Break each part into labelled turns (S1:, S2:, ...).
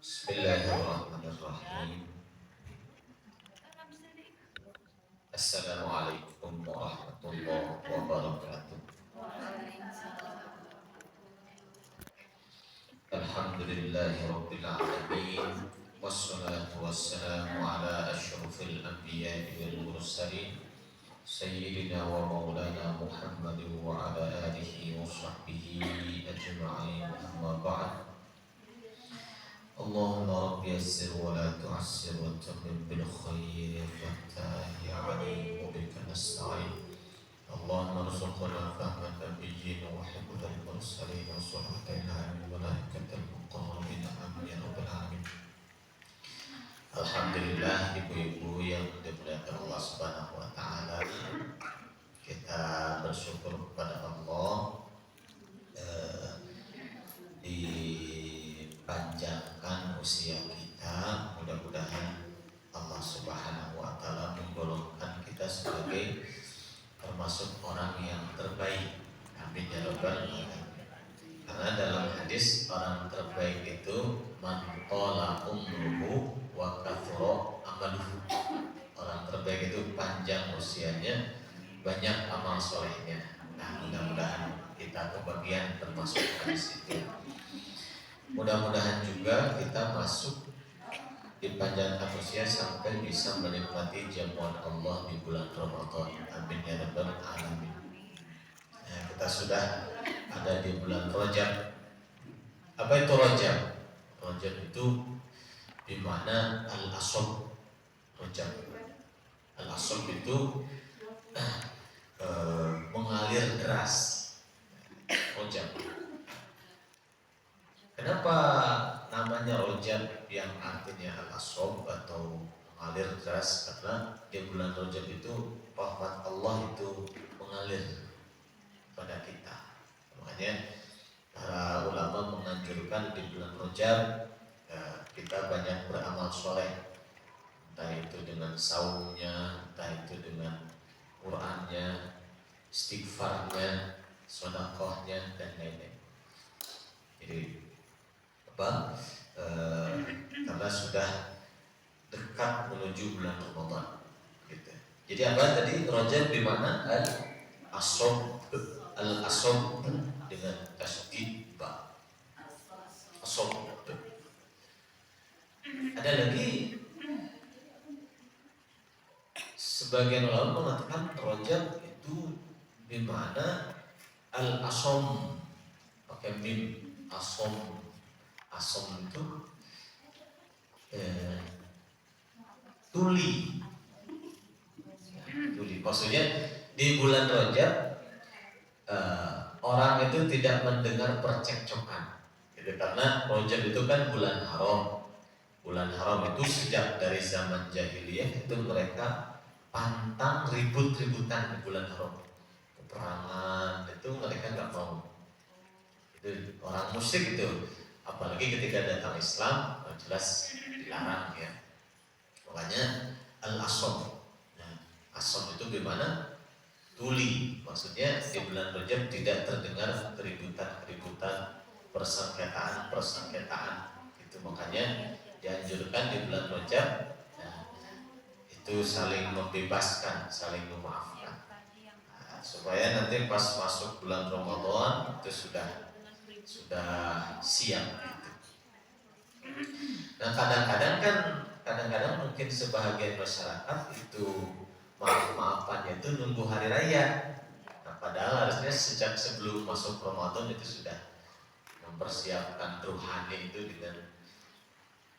S1: Bismillahirrahmanirrahim. Assalamualaikum warahmatullahi wabarakatuh. Alhamdulillahi alamin. Wassalatu wassalamu ala asyrafil anbiya'i wal mursalin Sayyidina wa maulana Muhammadin wa ala alihi wa sahbihi ajma'in, amma ba'd. Allahumma rabbi yassir wa la tu'assir wa tammim bil khair fattah ya alim wa bika nasta'in. Allahumma rzuqna fahma nabiyyin wa hifdhal mursalin wa suhbatal malaikatil muqarrabin amin ya rabbal alamin. Alhamdulillah, ibu-ibu yang dimuliakan Allah Subhanahu wa taala, kita bersyukur kepada Allah dipanjangkan usia kita. Mudah-mudahan Allah Subhanahu wa taala menggolongkan kita sebagai termasuk orang yang terbaik. Amin ya rabbal alamin. Karena dalam hadis orang terbaik itu man qala umruhu wa kathura amaluhu. Orang terbaik itu panjang usianya, banyak amal solehnya. Nah, mudah-mudahan kita kebagian termasuk dari situ. Mudah-mudahan juga kita masuk dipanjangkan usia sampai bisa menikmati jamuan Allah di bulan Ramadan. Amin ya rabbal alamin. Nah, kita sudah ada di bulan Rajab. Apa itu Rajab? Rajab itu dimana al-asob. Rajab, al-asob itu mengalir deras. Rajab. Kenapa namanya Rajab yang artinya al-asob atau mengalir deras? Karena di bulan Rajab itu rahmat Allah itu mengalir pada kita. Makanya para ulama menganjurkan di bulan Rajab kita banyak beramal soleh, entah itu dengan saumnya, entah itu dengan Qur'annya, istighfarnya, sedekahnya dan lain-lain. Jadi karena sudah dekat menuju bulan Ramadan gitu. Jadi apa tadi Rajab di mana al-asob dengan tasdid ba. Asob. Ada lagi sebagian ulama mengatakan Rajab itu di mana al-asom, pakai mim, asom. Asom itu tuli. Tuli. Maksudnya di bulan Rajab orang itu tidak mendengar percekcokan. Gitu, karena Rajab itu kan bulan haram. Bulan haram itu sejak dari zaman jahiliyah itu mereka pantang ribut-ributan di bulan haram. Peperangan itu mereka nggak mau. Itu orang musyrik itu. Apalagi ketika datang Islam, jelas dilarang ya. Makanya al-asom. Nah, asom itu gimana? Tuli. Maksudnya di bulan Rajab tidak terdengar keributan-keributan, persengketaan. Itu makanya dianjurkan di bulan Rajab itu saling membebaskan, saling memaafkan. Nah, supaya nanti pas masuk bulan Ramadan itu sudah siap gitu. Nah, kadang-kadang mungkin sebahagian masyarakat itu maaf-maafannya itu nunggu hari raya. Nah, padahal harusnya sejak sebelum masuk Ramadan itu sudah mempersiapkan ruhani itu dengan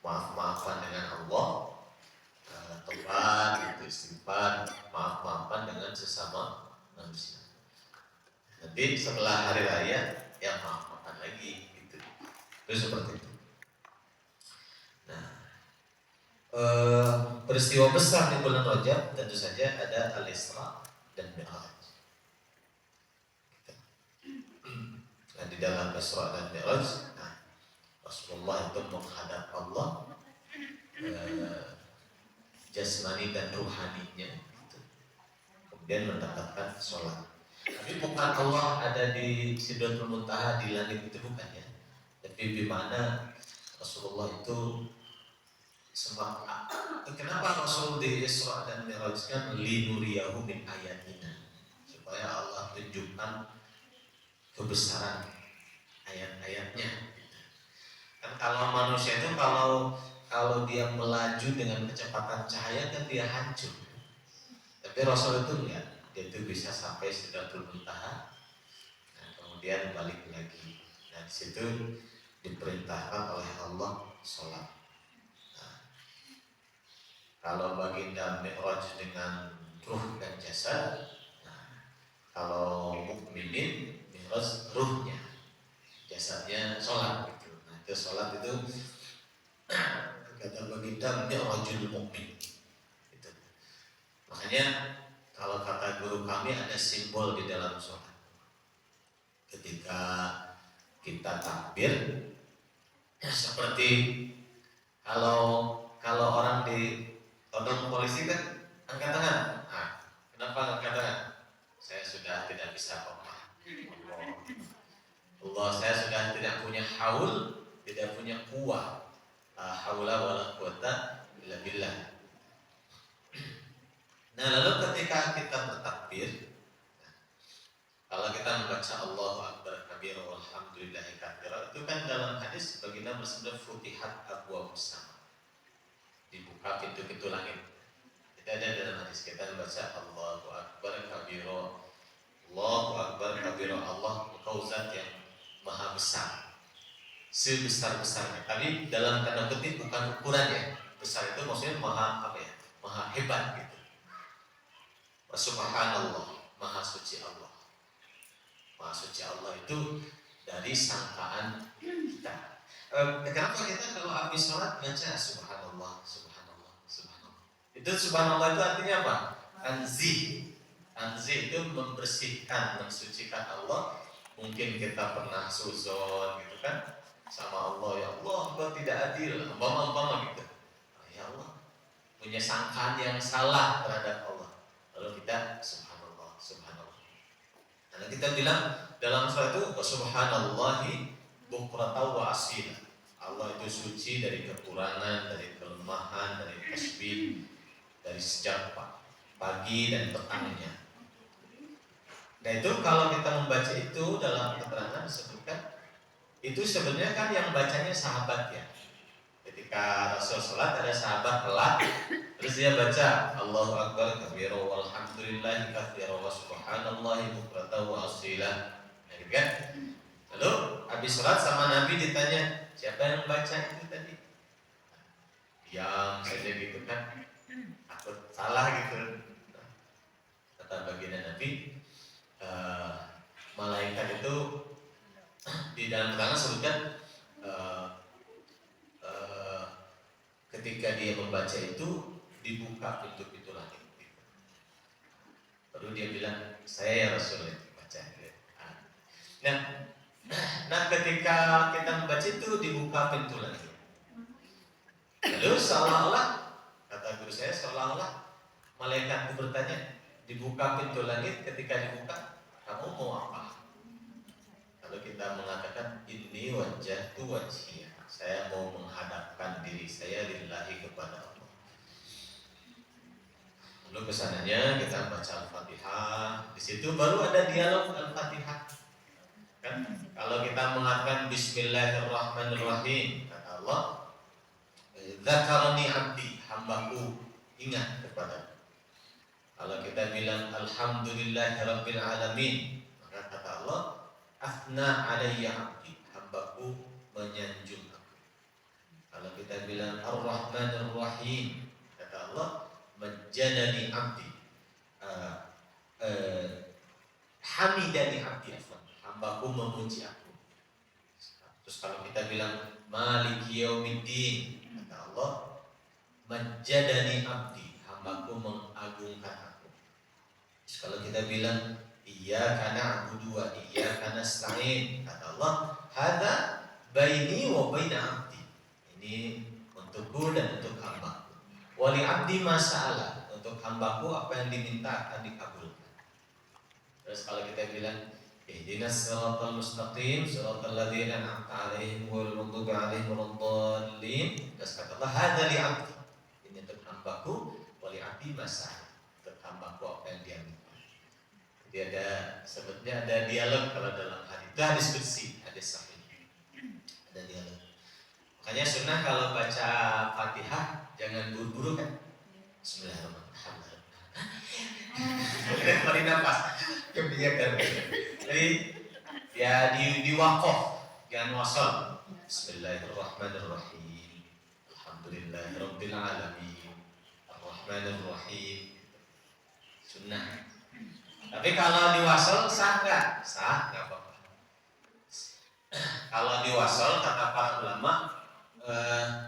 S1: maaf-maafan dengan Allah, tobat, itu istighfar, maaf-maafan dengan sesama manusia. Nanti setelah hari raya ya maaf-maafan lagi gitu. Itu seperti itu. Nah, peristiwa besar di bulan Rajab tentu saja ada Al-Isra dan Mi'raj. Gitu. Nah, di dalam Isra dan Mi'raj, Rasulullah itu menghadap Allah, jasmani dan ruhaninya gitu. Kemudian mendapatkan sholat. Tapi bukan Allah ada di Sidratul Muntaha di langit itu, bukan ya. Tapi di mana Rasulullah itu Sebab kenapa Rasul di Isra dan Mi'rajkan linuriyahu min ayatina, supaya Allah tunjukkan kebesaran ayat-ayatnya. Kan kalau manusia itu kalau dia melaju dengan kecepatan cahaya kan dia hancur. Tapi Rasul itu enggak, dia itu bisa sampai Sidratul Muntaha, nah, kemudian balik lagi. Nah, di situ diperintahkan oleh Allah sholat. Nah, kalau baginda Mi'raj dengan ruh dan jasad, nah, kalau mukminin Mi'raj ruhnya, jasadnya sholat gitu. Nah, itu sholat itu kata baginda Mi'rajul mukmin. Itu. Makanya kalau kata guru kami ada simbol di dalam sholat. Ketika kita takbir, ya seperti kalau orang di todong polisi kan angkat tangan. Nah, kenapa angkat tangan? Saya sudah tidak bisa komah. Allah, saya sudah tidak punya haul, tidak punya kuah. La haula wala quwata illa billah. Nah, lalu ketika kita bertakbir, kalau kita membaca Allahu Akbar kabir walhamdulillahi katsira, itu kan dalam hadis baginda bersabda futihat abwaabus sama, dibuka pintu-pintu langit. Itu ada dalam hadis, kita membaca Allahu Akbar kabir, Allahu Akbar kabir, Allah engkau zat yang maha besar, sebesar-besarnya. Tapi dalam tanda kutip bukan ukurannya. Besar itu maksudnya maha apa ya? Maha hebat gitu. Subhanallah, maha suci Allah. Maha suci Allah itu dari sangkaan kita. Kenapa kita kalau habis sholat baca subhanallah, subhanallah, subhanallah. Itu subhanallah itu artinya apa? Tanzih. Tanzih itu membersihkan, mensucikan Allah. Mungkin kita pernah suzon gitu kan sama Allah, ya Allah engkau tidak adil, umpama gitu. Ya Allah, punya sangkaan yang salah terhadap Allah. Lalu kita subhanallah, subhanallah. Karena kita bilang dalam surah itu subhanallahi bukratan wa asila. Allah itu suci dari kekurangan, dari kelemahan, dari tasbih, dari sejak pagi dan petangnya. Nah itu kalau kita membaca itu dalam keterangan disebutkan itu sebenarnya kan yang bacanya sahabat ya. Ketika Rasul sholat ada sahabat telat, terus dia baca Allahu Akbar kabira walhamdulillahi katsira wa subhanallahi bukratan wa asila. Nah, gitu kan? Lalu habis sholat sama Nabi ditanya siapa yang baca itu tadi? Diam saja gitu kan, takut salah gitu. Kata baginda Nabi, malaikat itu di dalam keterangan sebutkan ketika dia membaca itu dibuka pintu-pintu langit. Baru dia bilang saya ya Rasul baca. Nah ketika kita membaca itu dibuka pintu langit. Lalu seolah-olah kata guru saya seolah-olah malaikat itu bertanya dibuka pintu langit, ketika dibuka kamu mau apa? Kalau kita mengatakan ini wajah tu wajhiyah, saya mau menghadapkan diri saya lillahi kepada Allah. Lalu kesananya kita baca Al-Fatihah, di situ baru ada dialog Al-Fatihah. Kan? Kalau kita mengatakan Bismillahirrahmanirrahim, kata Allah, Dzakarani abdi, hambaku ingat kepada. Kalau kita bilang Alhamdulillahirabbil alamin, maka kata Allah, Afna alayya abdi, hambaku menyanjung aku. Kalau kita bilang Ar-Rahmanir Rahim, kata Allah, Majjadani abdi, hamidani abdi, hambaku memuji aku. Terus kalau kita bilang Maliki yaumiddin, kata Allah, Majjadani abdi, hambaku mengagungkan aku. Terus kalau kita bilang Iyyaka na'budu wa iyyaka nasta'in, kata Allah, hadza baini wa baina abdi. Ini untukku dan untuk hambaku. Wa li abdi ma sa'ala, untuk hambaku apa yang diminta akan dikabulkan. Terus kalau kita bilang ihdinas siratal mustaqim, siratal ladzina an'amta 'alaihim ghairil maghdubi 'alaihim waladdallin, terus kata Allah, hadza li abdi. masak tambah apa yang dia minta. Jadi sebetulnya ada dialog kalau dalam hadis. Itu hadis qudsi, hadis sahih. Ada dialog. Makanya sunnah kalau baca Fatihah jangan buru-buru kan. Bismillahirrahmanirrahim. Mari nafas. Kebijakan. Jadi ya di waqaf, jangan wasal. Bismillahirrahmanirrahim. Alhamdulillahirabbil alamin. Arrahmanirrahim. Sunnah. Tapi kalau diwasal sah nggak? Sah, nggak apa-apa. Kalau diwasal kata para ulama,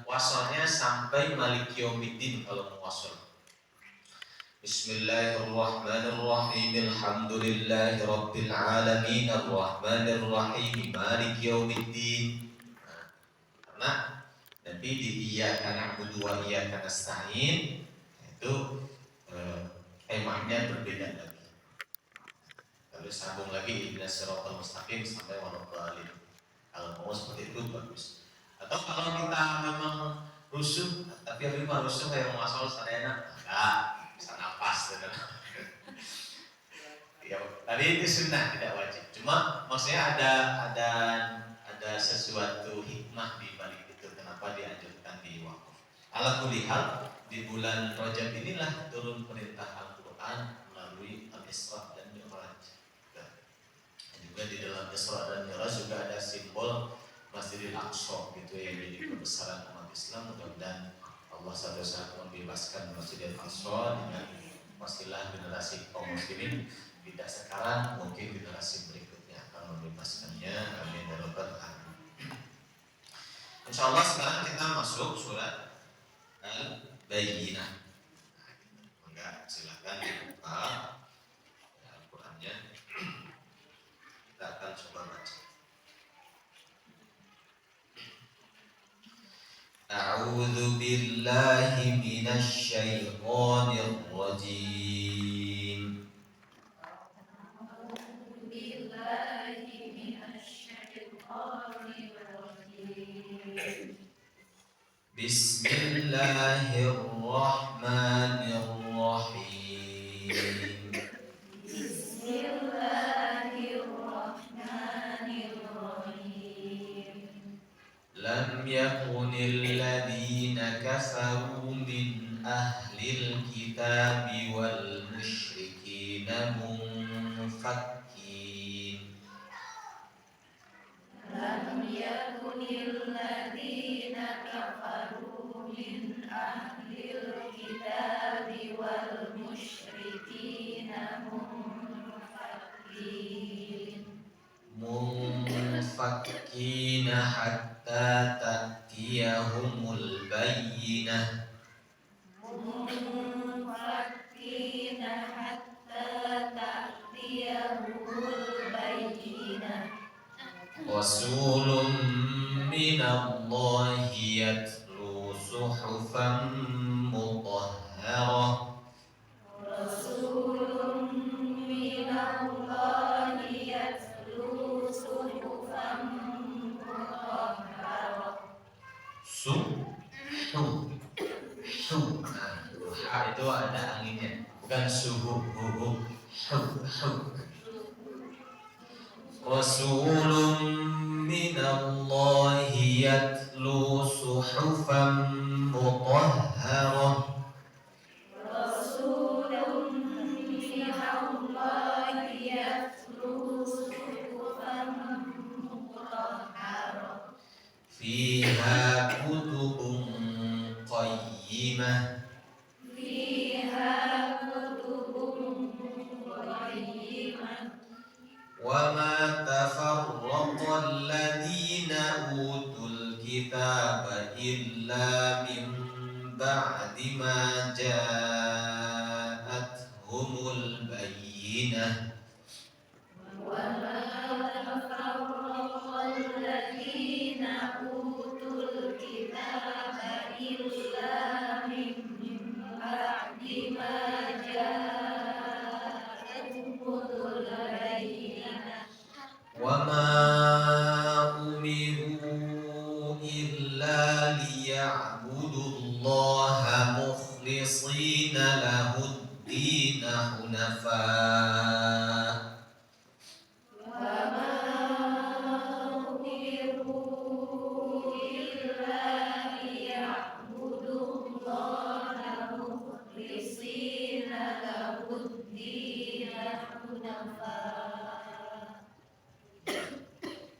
S1: wasalnya sampai Maliki Yaumiddin kalau mau wasal. Bismillahirrahmanirrahim. Alhamdulillahirabbil alamin. Arrahmanirrahim. Maliki Yaumiddin. Karena nanti di iyyaka na'budu wa iyyaka nasta'in itu temanya berbeda lagi. Lalu sambung lagi ihdinas siratal mustaqim sampai waladhdallin. Kalau mau seperti itu bagus. Atau kalau kita memang rusuh, tapi yang lima rusuh kayak mau asal sadayana, enggak bisa nafas gitu. Ya, tadi itu sunnah tidak wajib. Cuma maksudnya ada sesuatu hikmah di balik itu kenapa dianjurkan di wakaf. Ala kulli hal di bulan Rajab inilah turun perintah Al-Qur'an melalui Al-Isra dan Mi'raj. Dan juga di dalam Isra dan Mi'raj juga ada simbol Masjidil Aqsa gitu yang jadi kebesaran umat Islam. Mudah-mudahan Allah suatu saat membebaskan Masjidil Aqsa dengan wasilah generasi kaum muslimin. Tidak sekarang, mungkin generasi berikutnya akan membebaskannya. Amin ya rabbal alamin. Insyaallah sekarang kita masuk surat Al-Bayyinah. Enggak, silakan dibuka Al-Qur'annya. Kita akan coba baca. A'udzu billahi minasy syaithanir rajim. Bismillahirrahmanirrahim. Bismillahirrahmanirrahim. Lam yakunil ladzina kafaru min ahlil kitabi wal musyrikina munfakkin. Lam yakunil ladzina kafaru min ahlil kitabi wal musyrikina munfakkin hatta ta'tiyahumul bayyinah. Munfakkin hatta ta'tiyahumul bayyinah. Rasulun minallahi yatlu suhufan mutahharah. Rasulun minallahi yatlu suhufan mutahharah. Itu ada anginnya, bukan suhu. Rasulun minallahi yatlu suhufan mutahharah. Rasulun minallahi yatlu suhufan mutahharah. Fiha kutubun qayyimah. وما تفرق الذين أوتوا الكتاب إلا من بعد ما جاءتهم البينة. وما تفرق الذين أوتوا الكتاب إلا من بعد ما جاءتهم البينة. وما أمروا إلا ليعبدوا الله مخلصين مخلصين له الدين حنفاء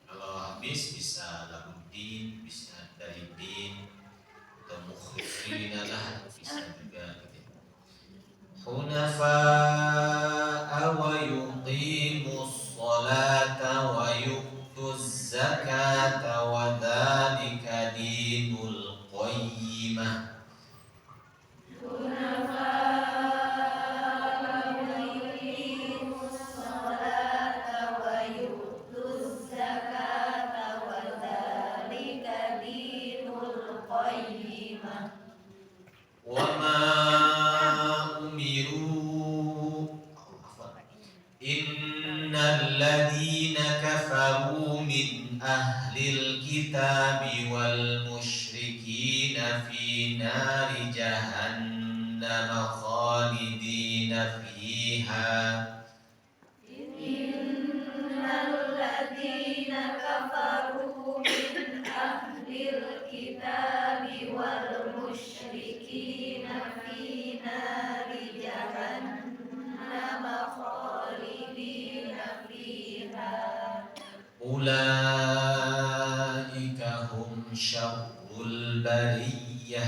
S1: Kalau habis bisa lahuddin, bisa dari din, atau mukhlishina lah bisa juga gitu. Hunafa'a wa yuqimus salata wa yu'tuz zakata wa dzalika dinul qayyimah. Wama umiru innal ladzina kafaru min ahlil kitabi wal musyrikina fi nari jahannam khalidina fiha ulaika hum syarrul bariyah.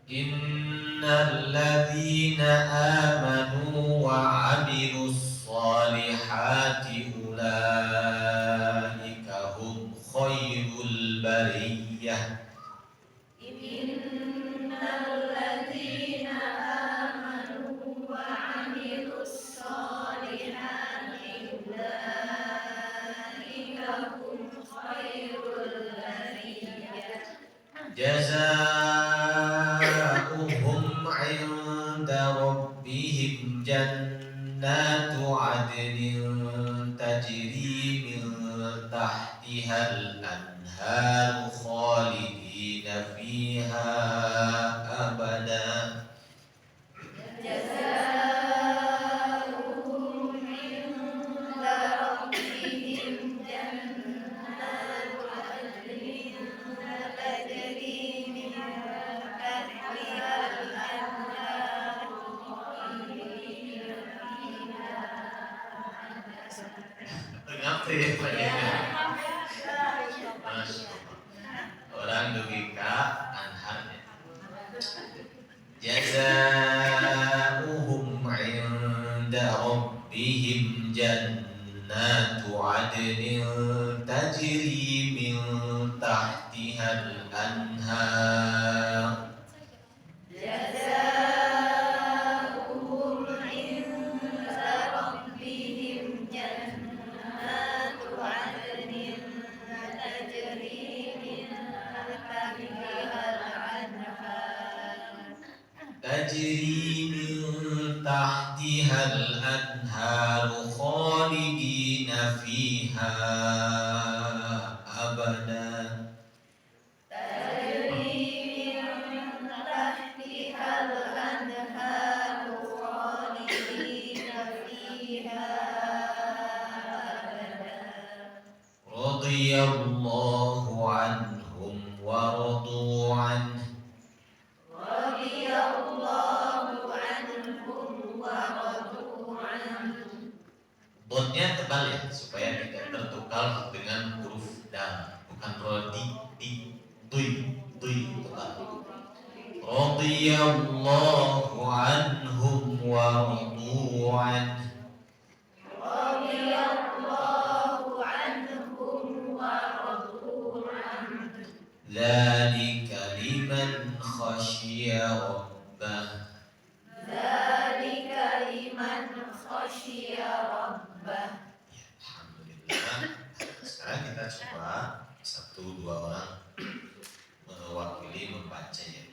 S1: Innal ladzina amanu wa 'amilus solihati ulaika hum khairul bariyah. Jazaohum 'inda rabbihim jannatu 'adnin tajri min tahtihal anharu khalidina fiha abada. Ngerti orang logika anharnya. Jazaohum 'inda rabbihim jannatu 'adnin tajri min tahtihal anhar. Tajri min tahtihal anharu khalidina fiha abada. Radiyallahu anhum wa radu anhu. Dotnya tebal ya supaya tidak tertukar dengan huruf dal, bukan rodi, di, tui tebal. Radiyallahu anhum wa radu anhu. Dzalika liman khasyiya rabbah. Alhamdulillah. Sekarang kita coba satu dua orang mewakili membacanya.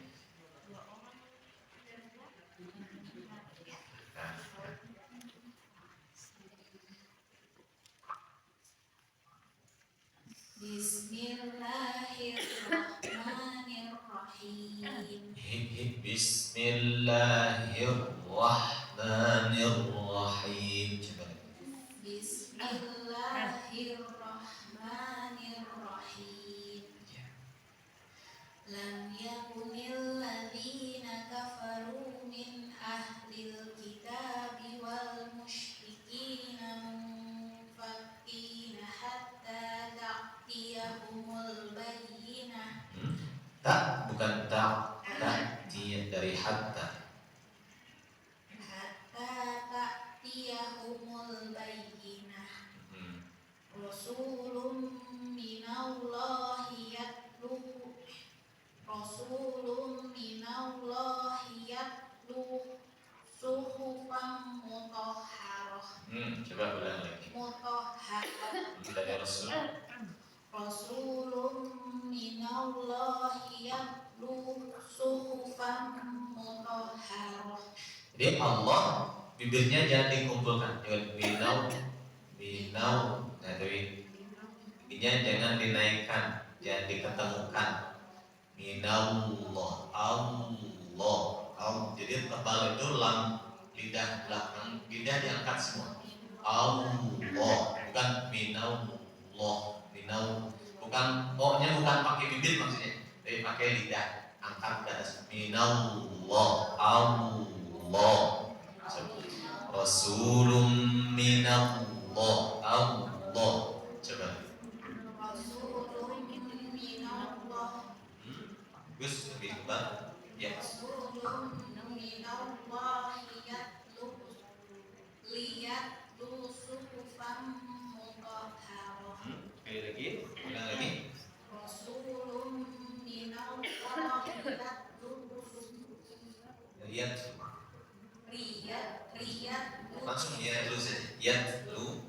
S2: Bismillahirrahmanirrahim.
S1: Bismillahirrahmanirrahim.
S2: Bismillahirrahmanirrahim. Lam yakunil ladzina kafaru min ahlil kitabi wal musyrikina munfakkina hatta ta'tiyahumul bayyinah.
S1: Tak, bukan tak, dia dari hatta.
S2: Hatta ta'tiyahumul bayyinah. Rasulun minallahi yatlu suhufan mutahharah.
S1: Coba ulang lagi.
S2: Mutahharah.
S1: Dari Rasul.
S2: Rasulun minallahi yatlu suhufan mutahharah.
S1: Jadi Allah bibirnya jangan dikumpulkan. Jangan binau. Nah, tapi bibirnya jangan dinaikkan, jangan diketemukan. Minallah, Allah. Jadi tebal itu lam lidah belakang, lidah diangkat semua. Allah, bukan minallah, bukan O-nya bukan pakai bibir maksudnya, tapi pakai lidah, angkat ke atas. Minallah, Allah. Rasulun minallah, Allah. Coba.
S2: Rasulun minallah.
S1: Gus, lebih tebal. Ya.
S2: Rasulun minallahi liyatlu suhufan mutahharah.
S1: Sekali lagi, ulang lagi.
S2: Rasulun minallahi
S1: Lihat.
S2: Riyat
S1: Langsung ya dulu saja. Yatlu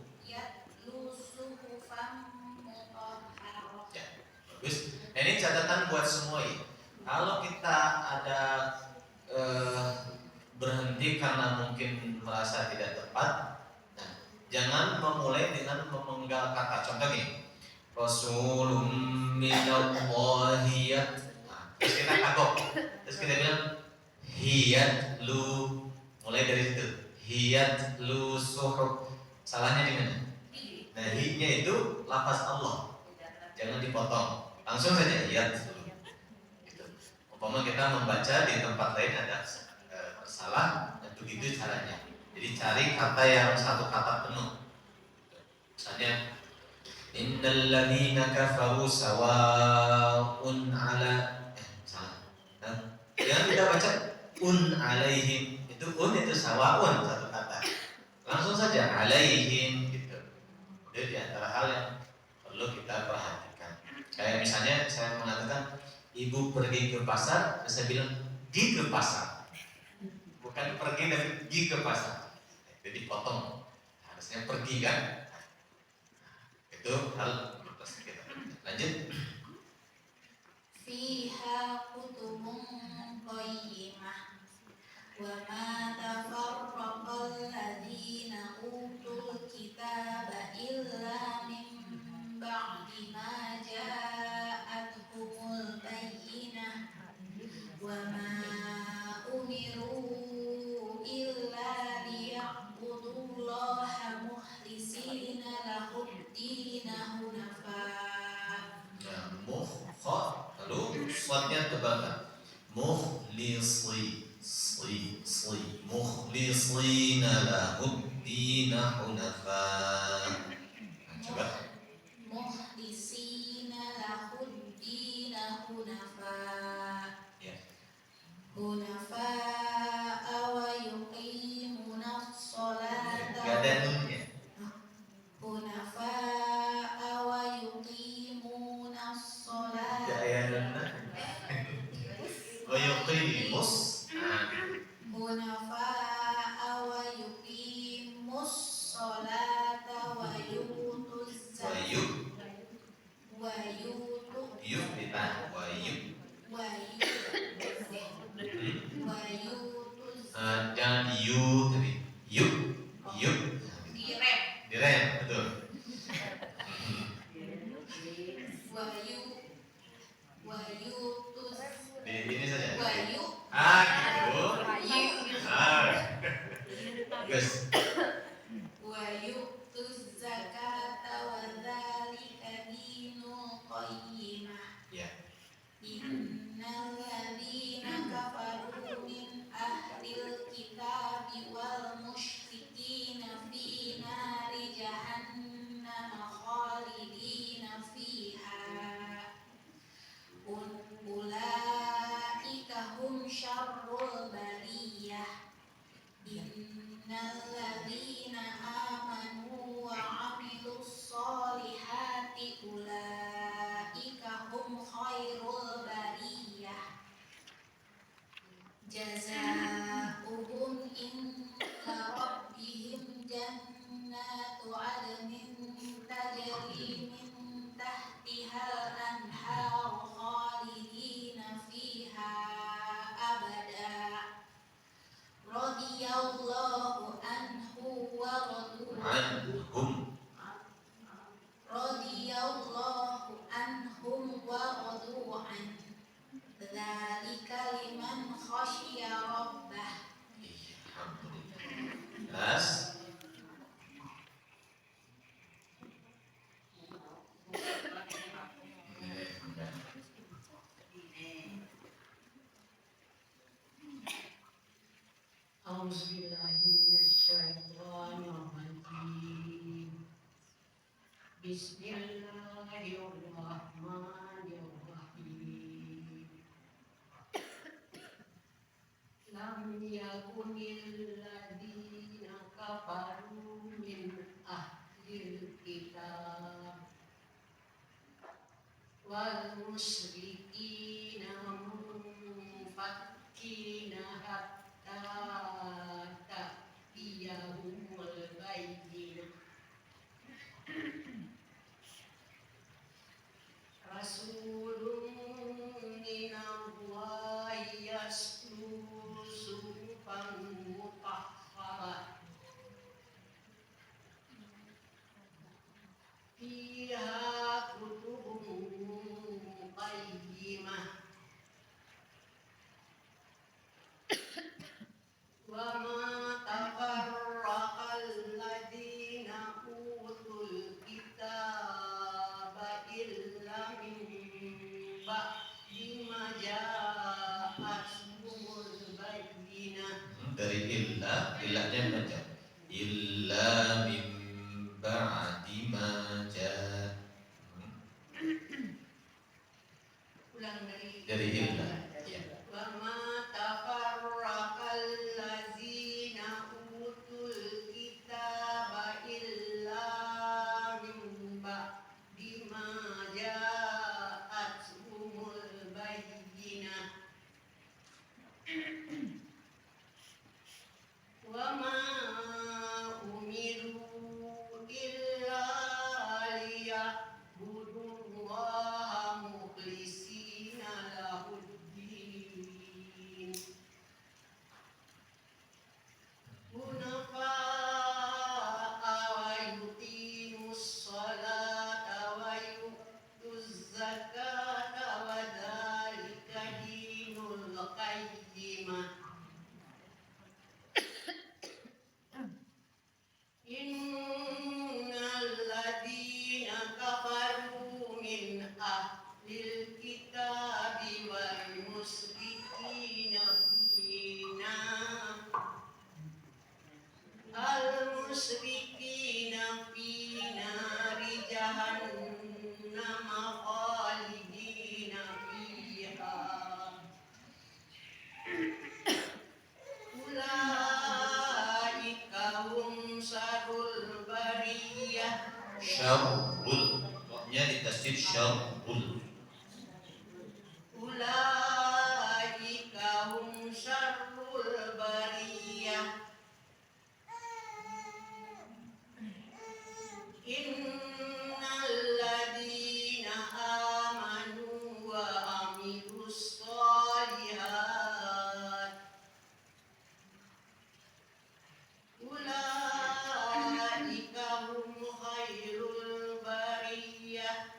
S2: suhufan mutahharah.
S1: Ya, bagus. Nah, ini catatan buat semua ya. Kalau kita ada berhenti karena mungkin merasa tidak tepat, nah, jangan memulai dengan memenggal kata. Contoh nih, Rasulun minallahi terus kita kagok, terus kita bilang hiyat lu, mulai dari situ hiyat lu suhuf. Salahnya di mana? Nah, hi-nya itu lafaz Allah, jangan dipotong, langsung saja hiyat lu gitu. Umpama kita membaca di tempat lain ada salah, dan begitu caranya. Jadi cari kata yang satu kata penuh. Misalnya innal ladzina kafaru sawa'un ala salah. Jangan kita baca alaihim. Itu sawa'un satu kata. Langsung saja alaihim gitu. Itu di antara hal yang perlu kita perhatikan. Kayak misalnya saya mengatakan ibu pergi ke pasar, saya bilang di ke pasar. Bukan pergi tapi di ke pasar. Jadi potong. Harusnya pergi kan? Itu hal terus kita lanjut.
S2: Fiha kutubun qayyimah wa ma tafarraqal ladzina utul kitaba illa min ba'di ma ja'atuhumul bayyinah wa ma umiru illa liya'budullaha mukhlisina lahud-dina hunafa.
S1: Lalu suatnya tebalkan. Mukhlisina lahud-dina hunafa. Coba.
S2: Mukhlisina lahud-dina hunafa.
S1: Ya.
S2: Hunafa wa yuqimunas sholata.
S1: Gak ada nunnya.
S2: Hunafa wa yuqimunas sholata.
S1: Gak ada nunnya. Wa yuqimus.
S2: Hunafa wa yuqimus sholata wa yutuz zakata. Wa yutu.
S1: Yuk ditahan. Wa yuk.
S2: Wa yutuz.
S1: Jangan yu tapi yuk.
S2: Direm.
S1: Direm betul.
S2: Wa
S1: anhum
S2: radhiyallahu anhum wa radu an dzalika liman khasyiya rabbah.
S1: Iya, alhamdulillah. Terus
S3: Auzubillahiminasyaitonirrajim. Bismillahirrahmanirrahim. Lam yakunil ladzina kafaru min ahlil kitab wal musyrikina munfakkina hatta ta'tiyahumul bayyinah. Rasulun minallahi yaslu suhufan mutahharah fiha kutubun qayyimah wa ma tafarraqal ladzina utul kitaba illa min ba'di ma ja'atuhumul bayyinah.
S1: dari illahnya baca illa min ba'di ma ja.
S3: Ulang
S1: Dari illah. Iya.
S3: wa ma tafarraqal ladzina utul kitaba illa min ba'di ma ja'atuhumul bayyinah wa ma umiru illa liya'budullaha mukhlishina lahuddin hunafa'a wa yuqimus sholata wa yu'tuz zakata wa dzalika dinul qayyimah. Innal ladzina kafaru min ahlil kitabi wal musyrikina fi nari jahannam khalidina fiha. Ulaika hum syarrul bariyah.
S1: Syarrul. Nya ditasdid syarrul.
S3: Ulaika hum syarrul bariyah. Innal ladzina amanu wa amilus sholihat ulaika hum khairul bariyah.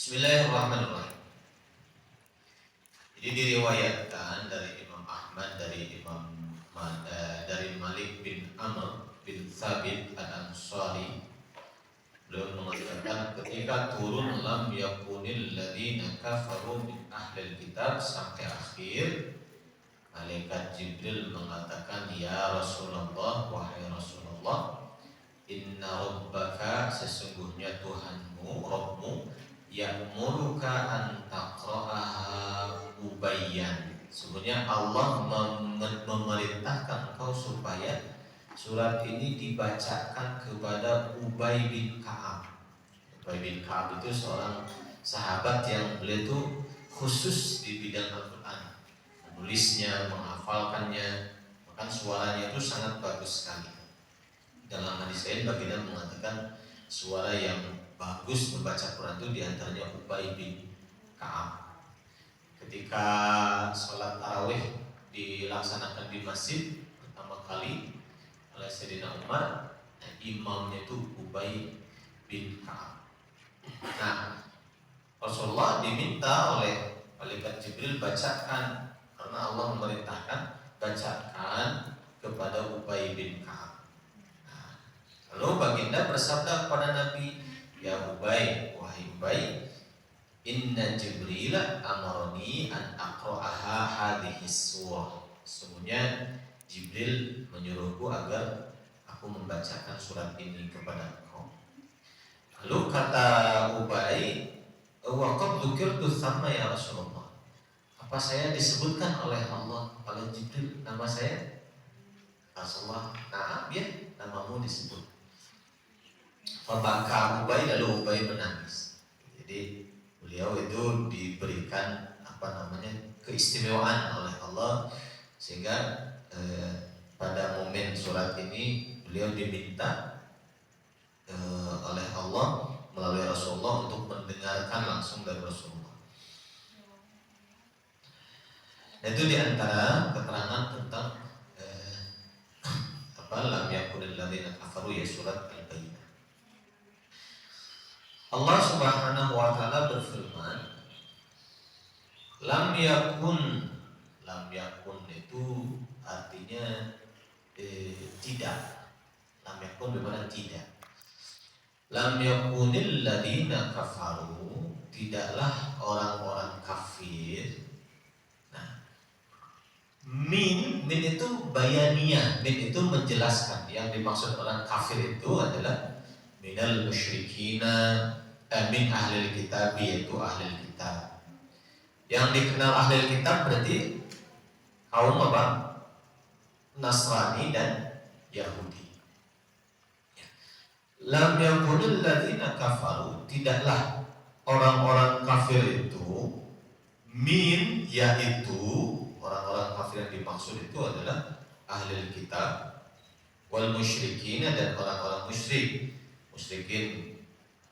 S1: Bismillahirrahmanirrahim. Jadi diriwayatkan dari Imam Ahmad dari Malik bin Amr bin Thabit al-Ansari, beliau mengatakan ketika turun lam yakunil ladina kafaru min ahlil kitab sampai akhir, malaikat Jibril mengatakan, ya Rasulullah, wahai Rasulullah, inna rabbaka, sesungguhnya Tuhanmu, Rabbmu, ya'muruka an taqra'aha ubayyan. Sebenarnya Allah memerintahkan engkau supaya surat ini dibacakan kepada Ubay bin Ka'ab. Ubay bin Ka'ab itu seorang sahabat yang beliau itu khusus di bidang Al-Quran, menulisnya, menghafalkannya, bahkan suaranya itu sangat bagus sekali. Dalam hadis lain baginda mengatakan suara yang bagus membaca Quran itu diantaranya Ubay bin Ka'ab. Ketika sholat tarawih dilaksanakan di masjid pertama kali oleh Sayyidina Umar, imamnya itu Ubay bin Ka'ab. Nah, Rasulullah diminta oleh malaikat Jibril bacakan, karena Allah memerintahkan bacakan kepada Ubay bin Ka'ab. Nah, lalu baginda bersabda kepada Nabi, ya Ubay, wahai Ubay, inna Jibril amaroni an aqra'aha hadhihi surah. Sesungguhnya Jibril menyuruhku agar aku membacakan surat ini kepada engkau. Lalu kata Ubay, wa qad dzukirtu tsamma ya Rasulullah. Apa saya disebutkan oleh Allah oleh Jibril nama saya? Rasulullah, nah ya, namamu disebut. Maka Ubay, lalu Ubay menangis. Jadi beliau itu diberikan keistimewaan oleh Allah, sehingga pada momen surat ini beliau diminta oleh Allah melalui Rasulullah untuk mendengarkan langsung dari Rasulullah. Itu diantara keterangan tentang lam yakunil ladzina kafaru, ya surat Al-Bayyinah. Allah Subhanahu wa taala berfirman, lam yakun. Lam yakun itu artinya tidak. Lam yakun bermakna tidak. Lam yakunil ladzina kafaru, tidaklah orang-orang kafir. Nah, min itu bayaniyah, min itu menjelaskan. Yang dimaksud orang kafir itu adalah minal musyrikina, min ahlil kitab, yaitu ahlil kitab. Yang dikenal ahlil kitab berarti kaum apa? Nasrani dan Yahudi. Lam yakunul ladzina kafaru, tidaklah orang-orang kafir itu, min yaitu orang-orang kafir yang dimaksud itu adalah ahlil kitab, wal musyrikin, dan orang-orang musyrik. Musyrikin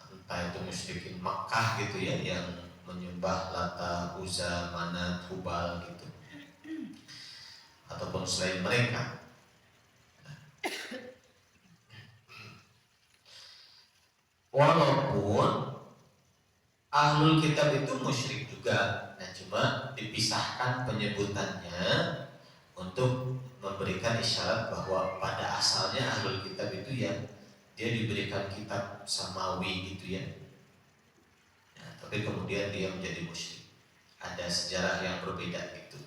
S1: entah itu musyrikin Makkah gitu ya, yang menyembah Lata, Uzza, Manat, Hubal gitu, ataupun selain mereka. Walaupun ahlul kitab itu musyrik juga, nah cuma dipisahkan penyebutannya untuk memberikan isyarat bahwa pada asalnya ahlul kitab itu ya dia diberikan kitab samawi gitu ya. Nah, tapi kemudian dia menjadi musyrik. Ada sejarah yang berbeda gitu.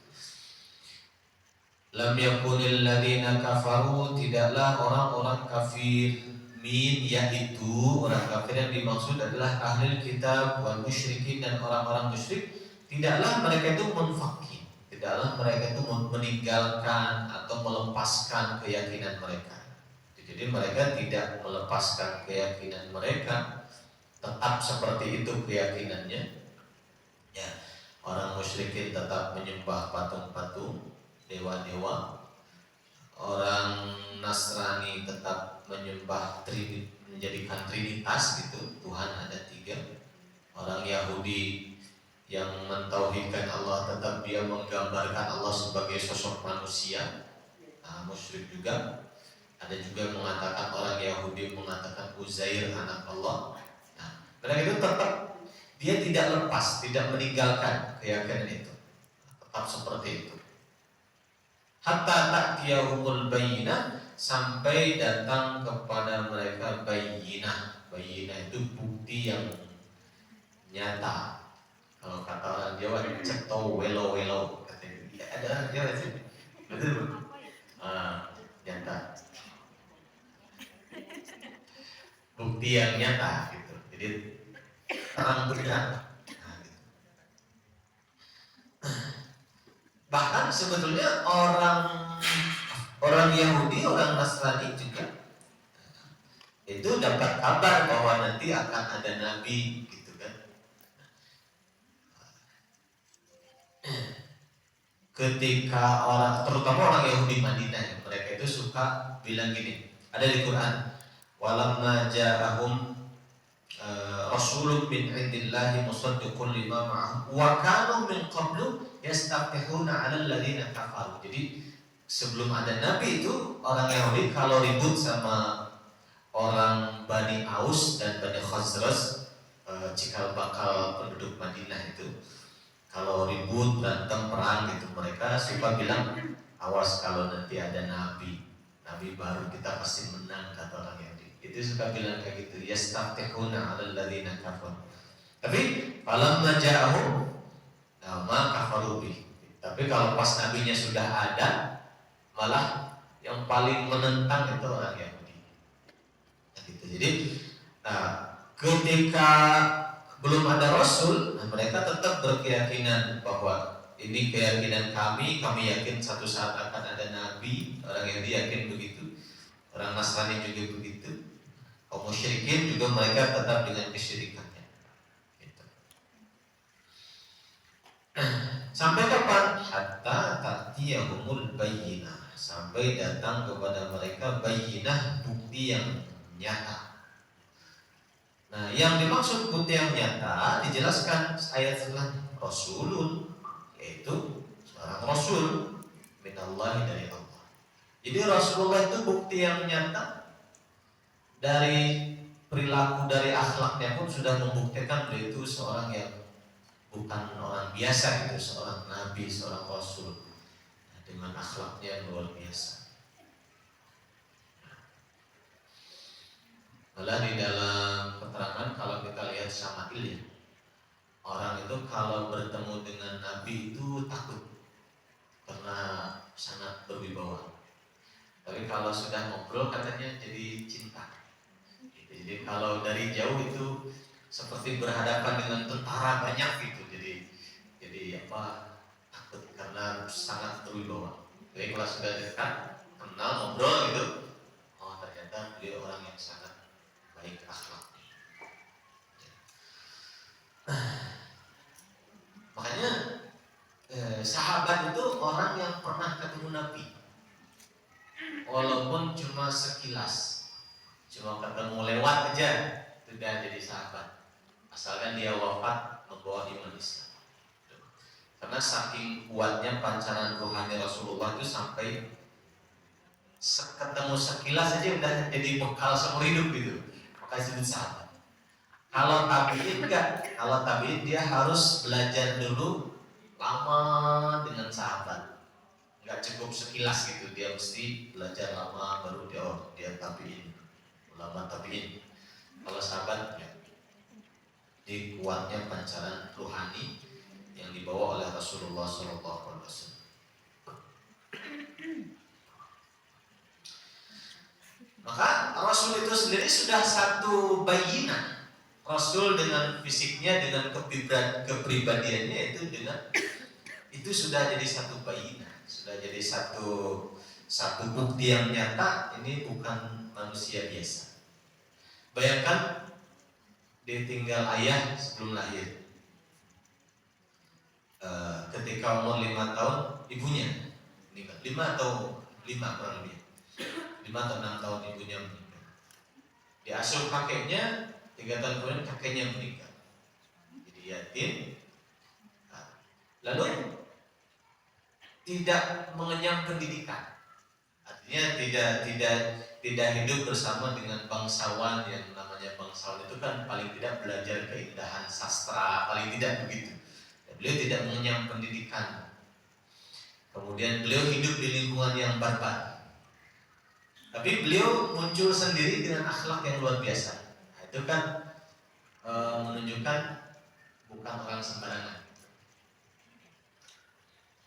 S1: Lam yakunil ladzina kafaru, tidaklah orang-orang kafir, min yaitu orang kafir yang dimaksud adalah ahli kitab wal musyrikin, dan orang-orang musyrik, tidaklah mereka itu munfakin, tidaklah mereka itu meninggalkan atau melepaskan keyakinan mereka. Jadi mereka tidak melepaskan keyakinan mereka, tetap seperti itu keyakinannya. Ya, orang musyrikin tetap menyembah patung-patung, dewa-dewa. Orang Nasrani tetap menyembah menjadikan trinitas gitu, Tuhan ada 3. Orang Yahudi yang mentauhidkan Allah tetap dia menggambarkan Allah sebagai sosok manusia. Nah, musyrik juga. Ada juga mengatakan, orang Yahudi mengatakan Uzair anak Allah. Nah, mereka itu tetap dia tidak lepas, tidak meninggalkan keyakinan itu, tetap seperti itu. Hatta ta'tiyahumul bayyinah, sampai datang kepada mereka bayyinah. Bayyinah itu bukti yang nyata. Kalau kata orang Jawa, ceto welo welo, katanya. Ya, ada orang Jawa sih, betul. Nyata, bukti yang nyata gitu. Jadi terang benderang. Nah, gitu. Bahkan sebetulnya orang Yahudi, orang Nasrani juga itu dapat kabar bahwa nanti akan ada nabi gitu kan. Ketika terutama orang Yahudi Madinah, mereka itu suka bilang gini, ada di Quran, walamma ja'ahum rasulun min indillahi musaddiqun lima ma'ahum wa kanu min qablu yastafihuna 'alal ladzina kafaru. Jadi sebelum ada nabi itu, orang Yahudi kalau ribut sama orang Bani Aus dan Bani Khazraj, cikal bakal penduduk Madinah itu, kalau ribut, berantem, perang gitu, mereka suka bilang, awas kalau nanti ada nabi baru kita pasti menang, kata orang Yahudi. Itu suka bilang kayak gitu, yastafihuna 'alal ladzina kafaru. Tapi falamma ja'ahum ma kafaru bi. Tapi kalau pas nabinya sudah ada, malah yang paling menentang itu orang Yahudi. Nah, gitu. Jadi ketika belum ada Rasul, mereka tetap berkeyakinan bahwa ini keyakinan kami yakin satu saat akan ada Nabi. Orang Yahudi yakin begitu, orang Nasrani juga begitu, kaum musyrikin juga mereka tetap dengan kesyirikannya. Gitu. Sampai kapan? Hatta ta'tiyahumul bayyinah, sampai datang kepada mereka bayyinah, bukti yang nyata. Nah, yang dimaksud bukti yang nyata dijelaskan ayat setelahnya, Rasulun, yaitu seorang Rasul minallahi, dari Allah. Jadi Rasulullah itu bukti yang nyata, dari perilaku, dari akhlaknya pun sudah membuktikan beliau itu seorang yang bukan orang biasa gitu, seorang nabi, seorang rasul, dengan akhlaknya yang luar biasa. Malah di dalam keterangan kalau kita lihat Syama'il ya, orang itu kalau bertemu dengan Nabi itu takut karena sangat berwibawa. Tapi kalau sudah ngobrol katanya jadi cinta. Jadi kalau dari jauh itu seperti berhadapan dengan tentara banyak gitu. Jadi takut karena sangat berwibawa. Jadi kalau sudah dekat, kenal, ngobrol gitu, oh ternyata beliau orang yang sangat baik akhlaknya. Makanya sahabat itu orang yang pernah ketemu Nabi, walaupun cuma sekilas, cuma ketemu lewat aja, sudah jadi sahabat, asalkan dia wafat membawa iman Islam. Karena saking kuatnya pancaran rohani Rasulullah itu sampai ketemu sekilas aja udah jadi bekal seumur hidup gitu. Makanya disebut sahabat. Kalau tabiin enggak, kalau tabiin dia harus belajar dulu lama dengan sahabat. Enggak cukup sekilas gitu, dia mesti belajar lama baru dia tabiin, ulama tabiin. Kalau sahabat ya, di kuatnya pancaran rohani yang dibawa oleh Rasulullah SAW. Maka Rasul itu sendiri sudah satu bayinah. Rasul dengan fisiknya, dengan kepribadiannya itu sudah jadi satu bayinah, sudah jadi satu bukti yang nyata. Ini bukan manusia biasa. Bayangkan ditinggal ayah sebelum lahir. Ketika umur 5 tahun ibunya meninggal, 5 atau 5 kurang lebih, 5 atau 6 tahun ibunya meninggal. Diasuh kakeknya, 3 tahun kemudian kakeknya meninggal, jadi yatim. Lalu tidak mengenyam pendidikan, artinya tidak tidak hidup bersama dengan bangsawan. Yang namanya bangsawan itu kan paling tidak belajar keindahan sastra, paling tidak begitu. Beliau tidak mengenyam pendidikan. Kemudian beliau hidup di lingkungan yang barbar. Tapi beliau muncul sendiri dengan akhlak yang luar biasa. Nah, itu kan menunjukkan bukan orang sembarangan.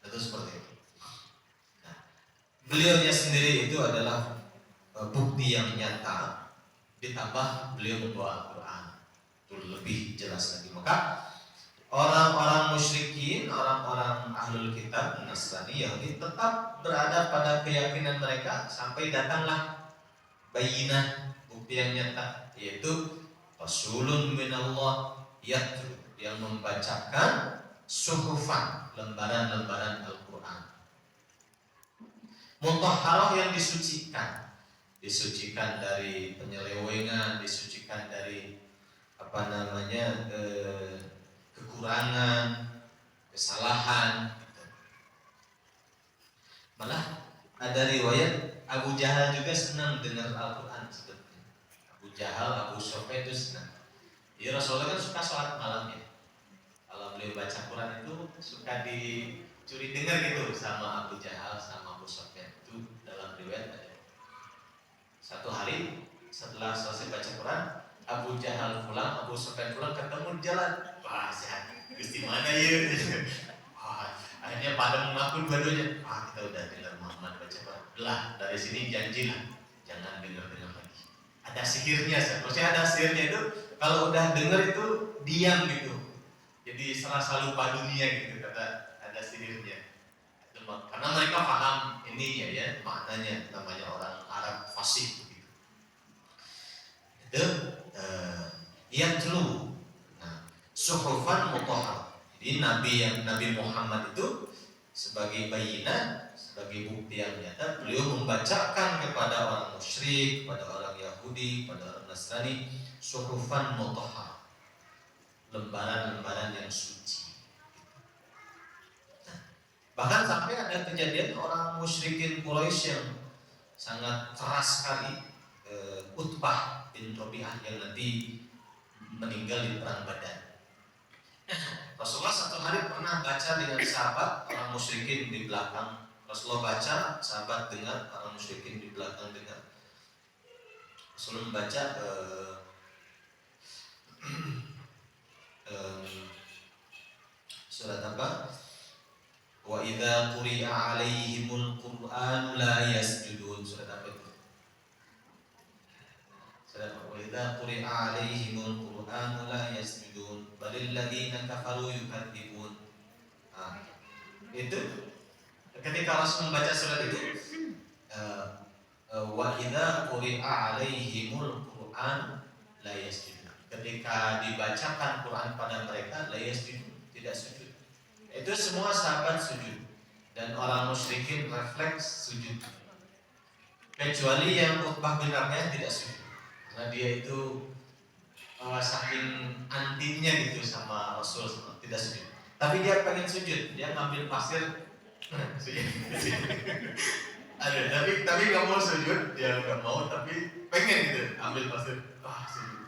S1: Itu seperti itu. Nah, beliaunya sendiri itu adalah bukti yang nyata. Ditambah beliau membawa Al-Quran, itu lebih jelas lagi. Maka orang-orang musyrikin, orang-orang ahlul kitab, Nasrani, Yahudi tetap berada pada keyakinan mereka sampai datanglah bayinah, bukti yang nyata, yaitu Rasulun minallah yatlu, yang membacakan suhufan, lembaran-lembaran Al-Quran, mutahharah, yang disucikan, disucikan dari penyelewengan, disucikan dari kekurangan, kesalahan. Malah ada riwayat Abu Jahal juga senang dengar Al-Quran sebetulnya. Abu Jahal, Abu Sufyan itu senang. Ya, Rasulullah kan suka sholat malam ya. Kalau beliau baca Quran itu suka dicuri dengar gitu sama Abu Jahal sama Abu Sufyan. Itu dalam riwayat ada. Satu hari setelah selesai baca Quran, Abu Jahal pulang, Abu Sufyan pulang, ketemu di jalan. Wah, sehat. Gusti mana ya? Wah, akhirnya pada mengaku dua-duanya. Kita udah dengar Muhammad baca Quran. Belah dari sini janjilah jangan dengar-dengar lagi. Ada sihirnya, maksudnya ada sihirnya itu kalau udah dengar itu diam gitu. Jadi serasa lupa dunia gitu, kata ada sihirnya. Karena mereka paham ininya ya, maknanya, namanya orang Arab fasih begitu. Itu yang dulu. Nah, suhufan mutahharah. Jadi Nabi Muhammad itu sebagai bayinah, sebagai bukti yang nyata, beliau membacakan kepada orang musyrik, kepada orang Yahudi, kepada orang Nasrani, suhufan mutahharah, lembaran-lembaran yang suci. Nah, bahkan sampai ada kejadian orang musyrikin Quraisy yang sangat keras sekali, Utbah bin Rabi'ah yang nanti meninggal di perang Badar. Rasulullah satu hari pernah baca dengan sahabat, orang musyrikin di belakang. Rasulullah baca, sahabat dengar, orang musyrikin di belakang dengar. Rasulullah membaca surat apa? Wa idza quri'a 'alaihimul Qur'an la yasjudun. Surat apa itu? Surat wa idza quri'a 'alaihimul Qur'an la yasjudun balil ladzina kafaru yukadzibun. Itu ketika Rasul membaca surat itu, wa idza quri'a 'alaihimul Qur'an la yasjudun. Ketika dibacakan Quran pada mereka, la yasjudun, tidak sujud. Itu semua sahabat sujud dan orang musyrikin refleks sujud. Kecuali yang Utbah bin Rabi'ah tidak sujud. Karena dia itu saking antinya gitu sama Rasul, tidak sujud. Tapi dia pengen sujud, dia ngambil pasir sujud. Ada, tapi nggak mau sujud, dia nggak mau, tapi pengen gitu ambil pasir, sujud.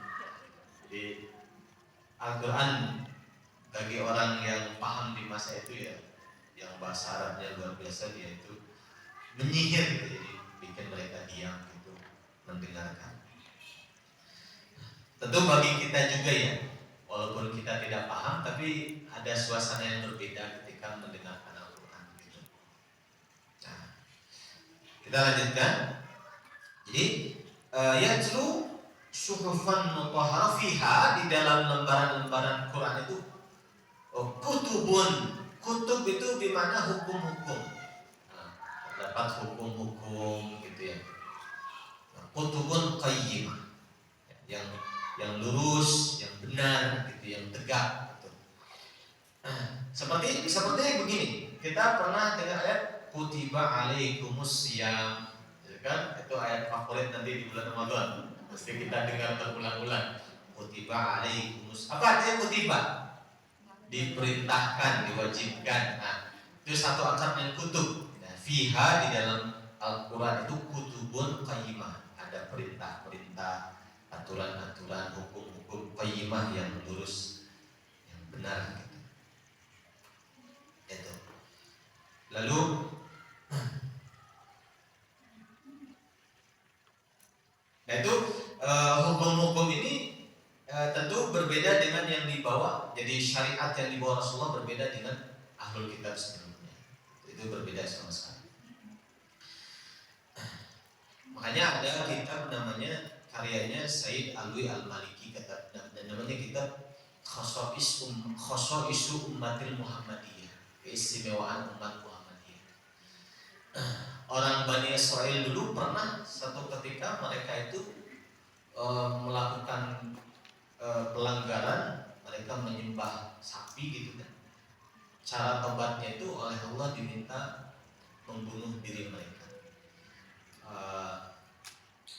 S1: Jadi Al-Quran bagi orang yang paham di masa itu ya, yang bahasa Arabnya luar biasa, dia itu menyihir gitu, jadi bikin mereka diam gitu mendengarkan. Tentu bagi kita juga ya, walaupun kita tidak paham, tapi ada suasana yang berbeda ketika mendengarkan Al-Quran gitu. Nah, kita lanjutkan. Jadi yatlu suhufan mutahharah fiha, di dalam lembaran-lembaran Quran itu kutubun. Kutub itu di mana hukum-hukum. Terdapat hukum-hukum gitu ya. Kutubun qayyimah, yang lurus, yang benar gitu, yang tegak gitu. Seperti begini, kita pernah dengar ayat kutiba alaikumus syiyam, kan? Itu ayat favorit nanti di bulan Ramadan. Pasti kita dengar berulang-ulang. Kutiba alaikumus. Apa artinya kutiba? Diperintahkan, diwajibkan. Nah, itu satu akar yang kutub. Nah, fiha di dalam Al-Quran itu kutubun qayyimah. ada perintah-perintah, aturan-aturan, hukum-hukum qayyimah yang lurus, yang benar gitu. Itu. Lalu nah itu hukum-hukum ini tentu berbeda dengan yang dibawa. Jadi syariat yang dibawa Rasulullah berbeda dengan ahlul kitab sebelumnya. Itu berbeda sama sekali. Makanya ada kitab namanya karyanya Said Alwi Al-Maliki, kata namanya kitab Khosaisu Ummatil Muhammadiyah, keistimewaan umat Muhammadiyah. Orang Bani Israel dulu pernah satu ketika mereka itu melakukan pelanggaran, mereka menyembah sapi gitu kan. Cara tobatnya itu oleh Allah diminta membunuh diri mereka.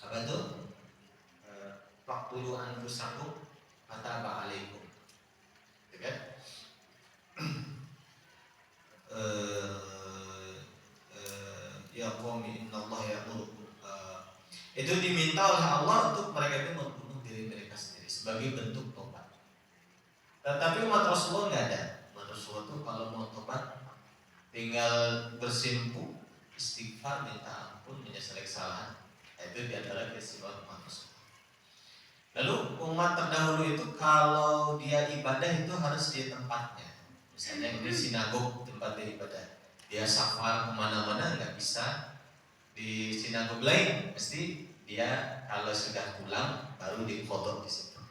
S1: Apa itu? Faqtulu anfusakum fataba alaikum. Gitu kan? Ya qaumi innallaha ya'murukum. Itu diminta oleh Allah untuk mereka itu membunuh diri mereka sendiri sebagai bentuk tobat. Tetapi umat Rasulullah nggak ada. Umat Rasulullah itu kalau mau tobat tinggal bersimpuh, istighfar, minta ampun, menyesali kesalahan. Itu diantara keistimewaan umat Rasulullah. Lalu umat terdahulu itu kalau dia ibadah itu harus di tempatnya. Misalnya di sinagog tempat dia ibadah. Dia safar kemana-mana nggak bisa di sinagog lain, mesti dia kalau sudah pulang baru difoto di situ.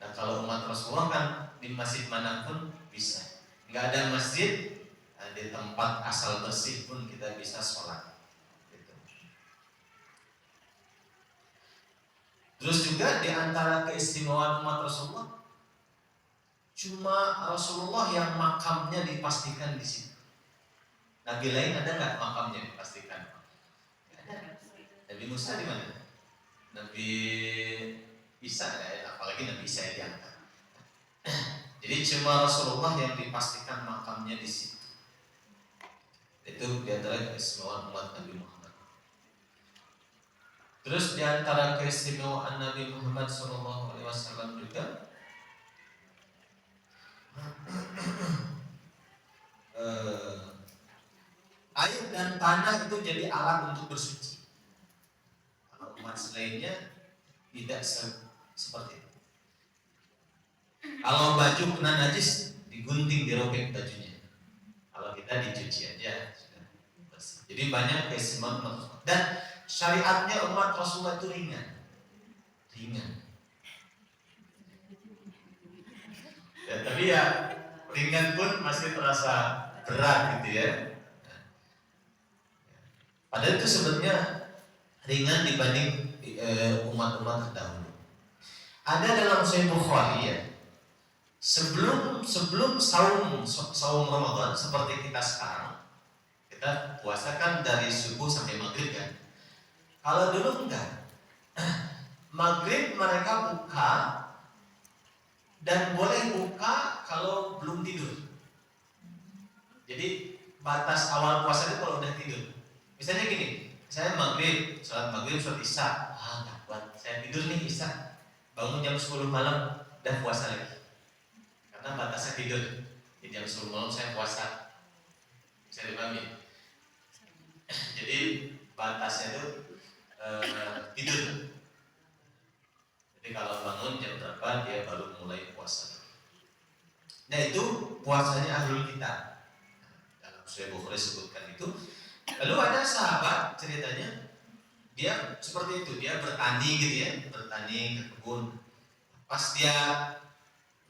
S1: Nah kalau umat Rasulullah kan di masjid manapun bisa. Nggak ada masjid di tempat asal bersih pun kita bisa sholat. Gitu. Terus juga di antara keistimewaan umat Rasulullah, cuma Rasulullah yang makamnya dipastikan di situ. Nabi lain ada nggak makamnya dipastikan? Nggak ada. Nabi Musa di mana? Nabi Isa ya, apalagi Nabi Isa yang diangkat. Jadi cuma Rasulullah yang dipastikan makamnya di situ. Itu di antara keistimewaan umat Nabi Muhammad. Terus di antara keistimewaan Nabi Muhammad SAW juga air dan tanah itu jadi alat untuk bersuci. Kalau umat selainnya tidak seperti itu. Kalau baju kena najis, digunting, dirobek bajunya. Kalau kita dicuci aja sudah bersih. Jadi banyak keistimewaan umat Rasulullah. Dan syariatnya umat Rasulullah itu ringan. Ya, tapi ya ringan pun masih terasa berat gitu ya. Padahal itu sebenarnya ringan dibanding umat-umat terdahulu. Ada dalam Sahih Bukhari ya, sebelum saum Ramadan seperti kita sekarang, kita puasa kan dari subuh sampai maghrib kan. Kalau dulu enggak, maghrib mereka buka dan boleh buka kalau belum tidur. Jadi batas awal puasa itu kalau udah tidur. Misalnya gini, saya maghrib, sholat maghrib, sholat isya, nggak kuat, saya tidur nih isya, bangun jam 10 malam, dan puasa lagi. Karena batasnya tidur, di jam 10 malam saya puasa, bisa dipahami. Jadi batasnya itu tidur. Jadi kalau bangun jam berapa dia baru mulai puasa. Nah itu puasanya ahlul kitab. Dalam Sahih Bukhari sebutkan itu. Lalu ada sahabat ceritanya, dia seperti itu, dia bertani gitu ya, bertani ke kebun. Pas dia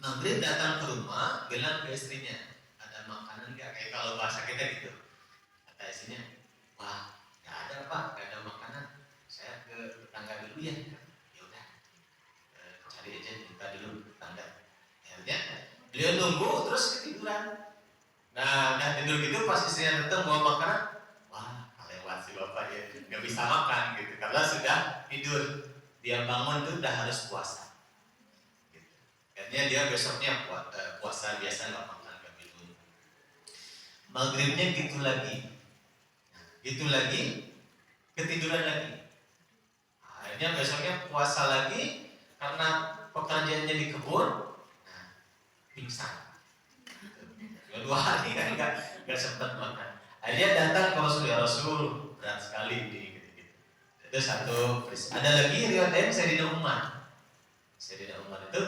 S1: maghrib datang ke rumah, bilang ke istrinya, ada makanan nggak? Kayak kalau bahasa kita gitu. Kata istrinya, wah nggak ada pak, nggak ada makanan. Saya ke tetangga dulu ya. Ya udah, cari aja buka dulu tetangga. Akhirnya dia nunggu terus ketiduran. Nah, udah tidur gitu pas istrinya datang bawa makanan. Si bapak ya nggak bisa makan gitu karena sudah tidur. Dia bangun tuh udah harus puasa gitu. Akhirnya dia besoknya puasa biasa, nggak makan, nggak minum. Maghribnya gitu lagi, ketiduran lagi. Akhirnya besoknya puasa lagi karena pekerjaannya di kebun, nah, pingsan. 2 hari kan nggak sempat makan. Akhirnya datang ke Rasul, ya Rasul, berat sekali ini. Gitu. Itu satu. Ada lagi riwayat lain Sayyidina Umar. Sayyidina Umar itu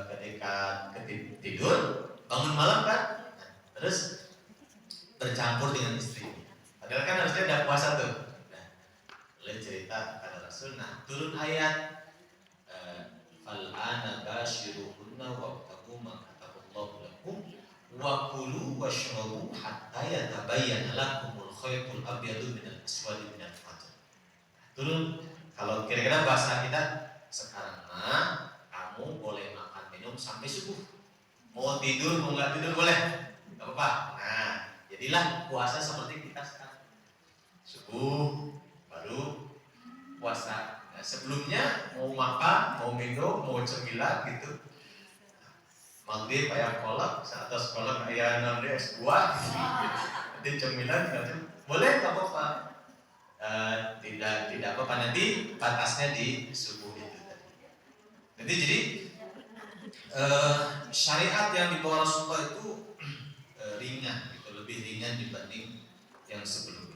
S1: ketika tidur bangun malam kan, nah, terus bercampur dengan istrinya. Padahal kan harusnya udah puasa tuh. Nah, boleh cerita kepada Rasul. Nah, turun ayat fal'ana bashiruhunna wabtagu ma kataballahu lakum wa kulu washrabu hatta yatabayyana lakumul khaytul abyadu minal aswadi minal fajr. Turun, kalau kira-kira bahasa kita sekarang mah kamu boleh makan minum sampai subuh. Mau tidur mau nggak tidur boleh, nggak apa-apa. Nah, jadilah puasa seperti kita sekarang. Subuh baru puasa. Nah, sebelumnya mau makan, mau minum, mau cemilan gitu. Maghrib ayam kolak, atau sekolah ayam nanti es buah, nanti cemilan gitu. Boleh nggak apa-apa. Tidak apa-apa, nanti batasnya di subuh itu tadi. Nanti jadi syariat yang dibawa Rasulullah itu ringan, gitu, lebih ringan dibanding yang sebelumnya.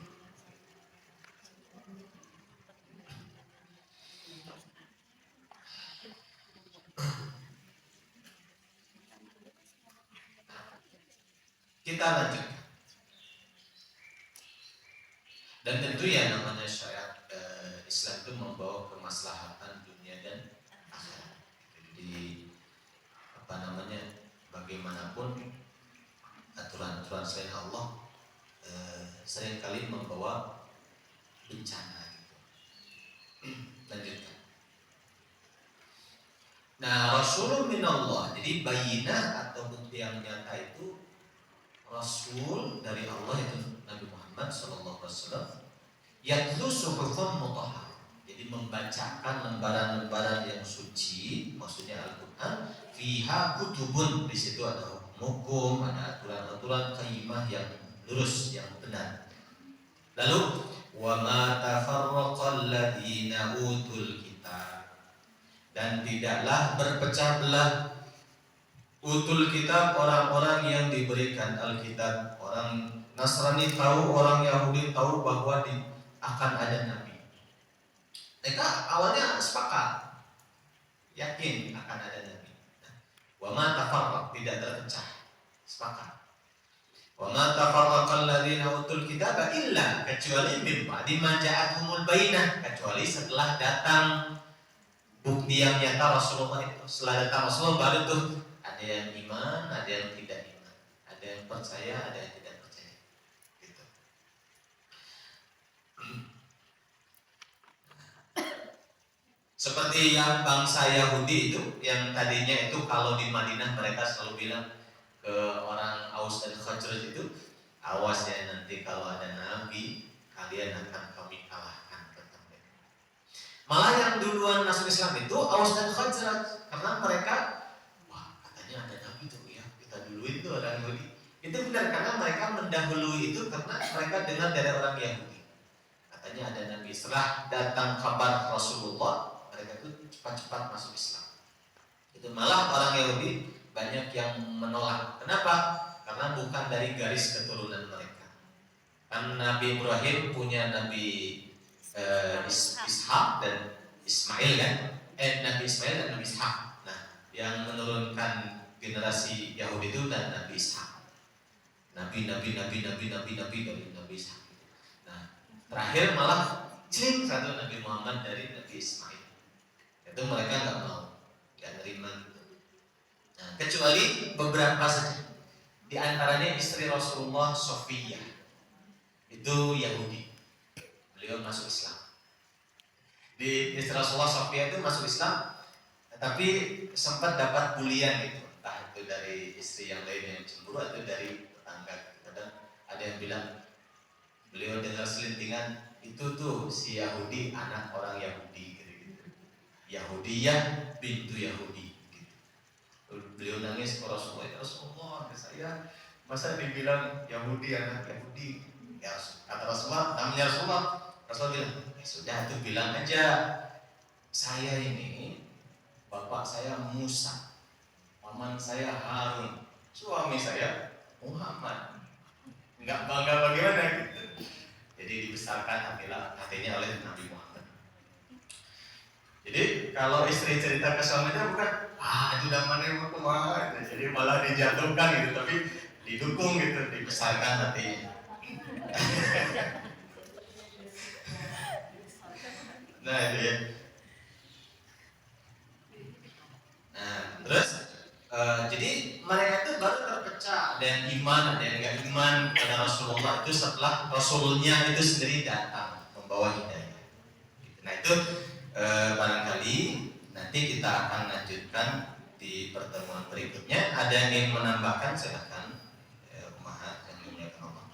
S1: Kita lanjutkan. Dan tentu ya namanya syariat Islam itu membawa kemaslahatan dunia dan akhirat. Jadi apa namanya, bagaimanapun aturan-aturan selain Allah seringkali membawa bencana gitu. Lanjutkan. Nah, Rasulun minallah, jadi bayinah atau bukti yang nyata itu Rasul dari Allah, itu Nabi Muhammad SAW, yatlu suhufan mutahhar, jadi membacakan lembaran-lembaran yang suci, maksudnya Al-Quran. Fiha kutubun, di situ ada hukum, ada aturan-aturan qayyimah yang lurus, yang benar. Lalu wa ma tafarraqal ladzina utul kitab, dan tidaklah berpecah belah utul kitab, orang-orang yang diberikan Alkitab. Orang Nasrani tahu, orang Yahudi tahu bahwa akan ada Nabi. Mereka awalnya sepakat, yakin akan ada Nabi. Wa ma tafarraq, tidak terpecah, sepakat. Wa ma tafarraqal ladzina utul kitab illa, kecuali min ba'di ma ja'atuhumul bayyinah, kecuali setelah datang bukti yang nyata Rasulullah itu. Setelah datang Rasulullah baru tuh ada yang iman, ada yang tidak iman, ada yang percaya, ada yang tidak percaya, gitu. Seperti yang bangsa Yahudi itu, yang tadinya itu kalau di Madinah mereka selalu bilang ke orang Aus dan Khazraj itu, awas ya nanti kalau ada Nabi, kalian akan kami kalahkan, kata mereka. Malah yang duluan masuk Islam itu Aus dan Khazraj, karena mereka ada Nabi tuh ya, kita duluin tuh orang Yahudi. Itu benar, karena mereka mendahului itu karena mereka dengar dari orang Yahudi, katanya ada Nabi. Setelah datang kabar Rasulullah, mereka itu cepat-cepat masuk Islam. Itu malah orang Yahudi banyak yang menolak. Kenapa? Karena bukan dari garis keturunan mereka. Kan Nabi Ibrahim punya Nabi Ishak dan Ismail kan? Nabi Ismail dan Nabi Ishak. Nah, yang menurunkan generasi Yahudi itu dan Nabi Ishak. Nabi dari Nabi Ishak. Nah, terakhir malah satu Nabi Muhammad dari Nabi Ismail. Itu mereka nggak mau, nggak terima. Nah, kecuali beberapa saja. Di antaranya istri Rasulullah Sofiyah, itu Yahudi. Beliau masuk Islam. Di istri Rasulullah Sofiyah itu masuk Islam, tapi sempat dapat bulian gitu. Entah itu dari istri yang lain yang cemburu atau dari tetangga. Kadang ada yang bilang beliau dengar selintingan itu tuh si Yahudi anak orang Yahudi gitu. Yahudiyah bintu Yahudi gitu. Beliau nangis ke Rasulullah, ya Rasulullah, saya masa dibilang Yahudi anak Yahudi. Ya kata Rasulullah, namanya Rasulullah bilang, ya sudah tuh bilang aja saya ini, bapak saya Musa, paman saya Harun, suami saya Muhammad. Enggak bangga bagaimana gitu. Jadi dibesarkan hatinya oleh Nabi Muhammad. Jadi kalau istri cerita ke suaminya bukan, itu namanya mau kemana, jadi malah dijatuhkan gitu, tapi didukung gitu, dibesarkan hatinya. Nah itu ya. Nah terus jadi mereka itu baru terpecah, ada yang iman, ada yang nggak iman kepada Rasulullah itu setelah Rasulnya itu sendiri datang membawa hidayah. Nah itu barangkali nanti kita akan lanjutkan di pertemuan berikutnya. Ada yang ingin menambahkan, silakan. Umahat yang dimuliakan Allah.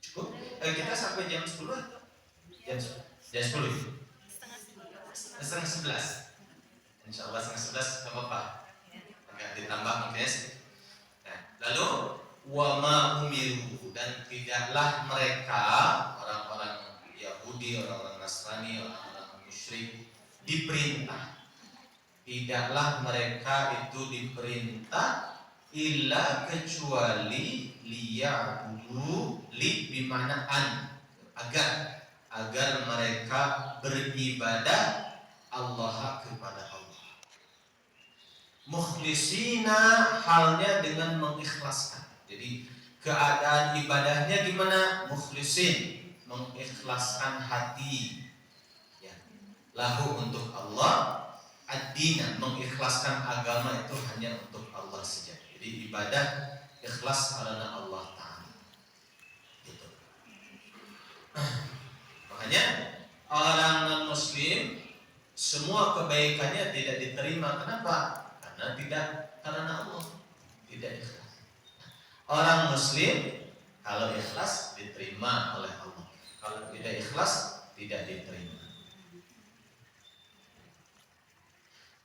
S1: Cukup? Kita sampai jam 10 atau? Jam 10 setengah 11. Insya Allah setengah 11 nggak apa-apa, agak ditambah mungkin. Nah, lalu wama umiru, dan tidaklah mereka orang-orang Yahudi, orang-orang Nasrani, orang-orang musyrik diperintah. Tidaklah mereka itu diperintah illa kecuali liya'budu, li bimana agar mereka beribadah Allah kepada Allah. Mukhlisina, halnya dengan mengikhlaskan. Jadi keadaan ibadahnya gimana? Mukhlisin, mengikhlaskan hati ya, lahu untuk Allah. Ad-dina, mengikhlaskan agama itu hanya untuk Allah saja. Jadi ibadah ikhlas karena Allah Ta'ala gitu. Makanya orang non-muslim semua kebaikannya tidak diterima. Kenapa? Karena Allah tidak ikhlas. Orang muslim kalau ikhlas diterima oleh Allah, kalau tidak ikhlas tidak diterima.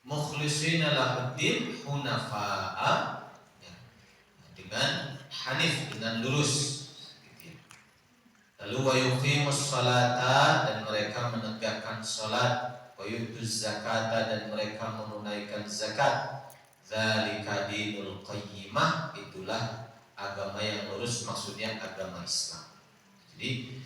S1: Mukhlishina lahuddin hunafa'a, ya, dengan hanif, dengan lurus. Lalu wa yuqimus salata, dan mereka menegakkan salat, wa yutuz zakata, dan mereka menunaikan zakat. Dzalika dinul qayyimah, itulah agama yang lurus, maksudnya agama Islam. Jadi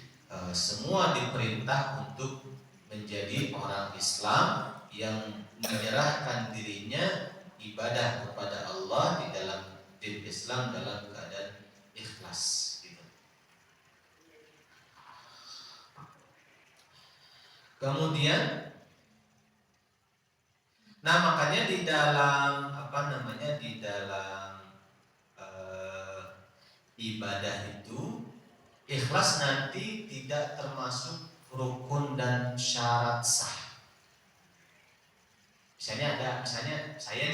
S1: semua diperintah untuk menjadi orang Islam yang menyerahkan dirinya ibadah kepada Allah di dalam din Islam dalam keadaan ikhlas gitu. Kemudian makanya di dalam ibadah itu ikhlas nanti tidak termasuk rukun dan syarat sah. Misalnya saya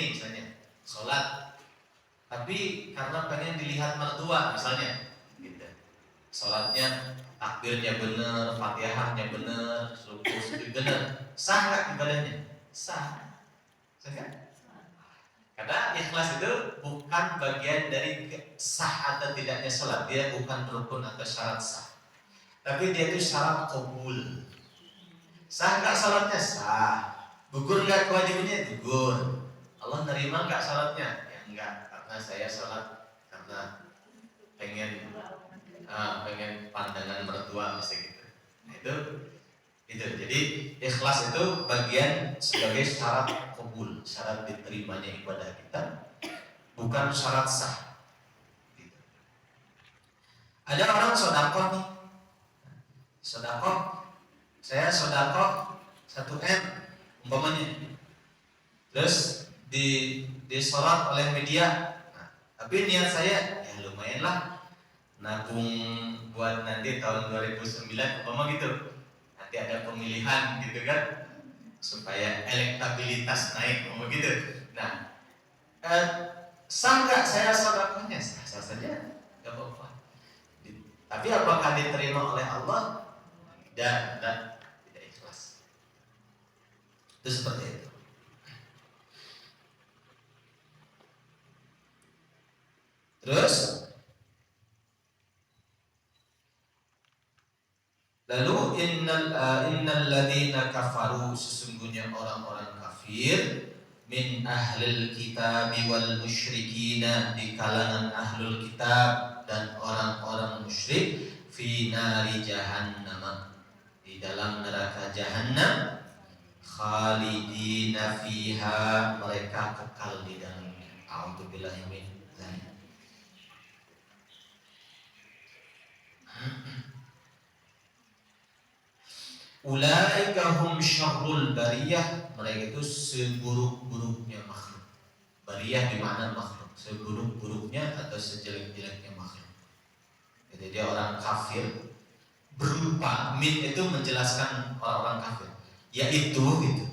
S1: sholat, tapi karena pengen dilihat mertua misalnya, gitu. Sholatnya takbirnya benar, fatihahnya benar, rukun sujud benar, sah nggak ibadahnya? Sah kan? Karena ikhlas itu bukan bagian dari sah atau tidaknya sholat, dia bukan rukun atau syarat sah, tapi dia itu syarat qabul. Sah nggak sholatnya? Sah. Gugur nggak kewajibannya? Gugur. Allah nerima nggak sholatnya? Ya enggak, karena saya sholat karena pengen pandangan mertua mesti gitu. Nah itu. Jadi ikhlas itu bagian sebagai syarat qabul, syarat diterimanya ibadah kita, bukan syarat sah. Gitu. Ada orang sedekah nih, saya sedekah 1 M umpamanya, terus di sholat oleh media, tapi niat saya ya lumayan lah nabung buat nanti tahun 2009 umpama gitu, nanti ada pemilihan gitu kan, supaya elektabilitas naik umpama gitu. Nah, sah nggak saya sedekahnya? Sah saja, nggak apa-apa. Tapi apakah diterima oleh Allah? Tidak ikhlas. Itu seperti itu. Terus lalu innal ladzina kafaru, sesungguhnya orang-orang kafir, min ahlil kitab wal musyrikina, di kalangan ahlul kitab dan orang-orang musyrik, fi nari jahannam, di dalam neraka jahannam, khalidina fiha, mereka kekal di dalamnya. A'udzubillahi min dzalik. Ulaika hum syarrul bariyah, mereka itu seburuk-buruknya makhluk. Bariyah di mana makhluk, seburuk-buruknya atau sejelek-jeleknya makhluk. Jadi dia orang kafir, berupa min itu menjelaskan orang-orang kafir, yaitu gitu,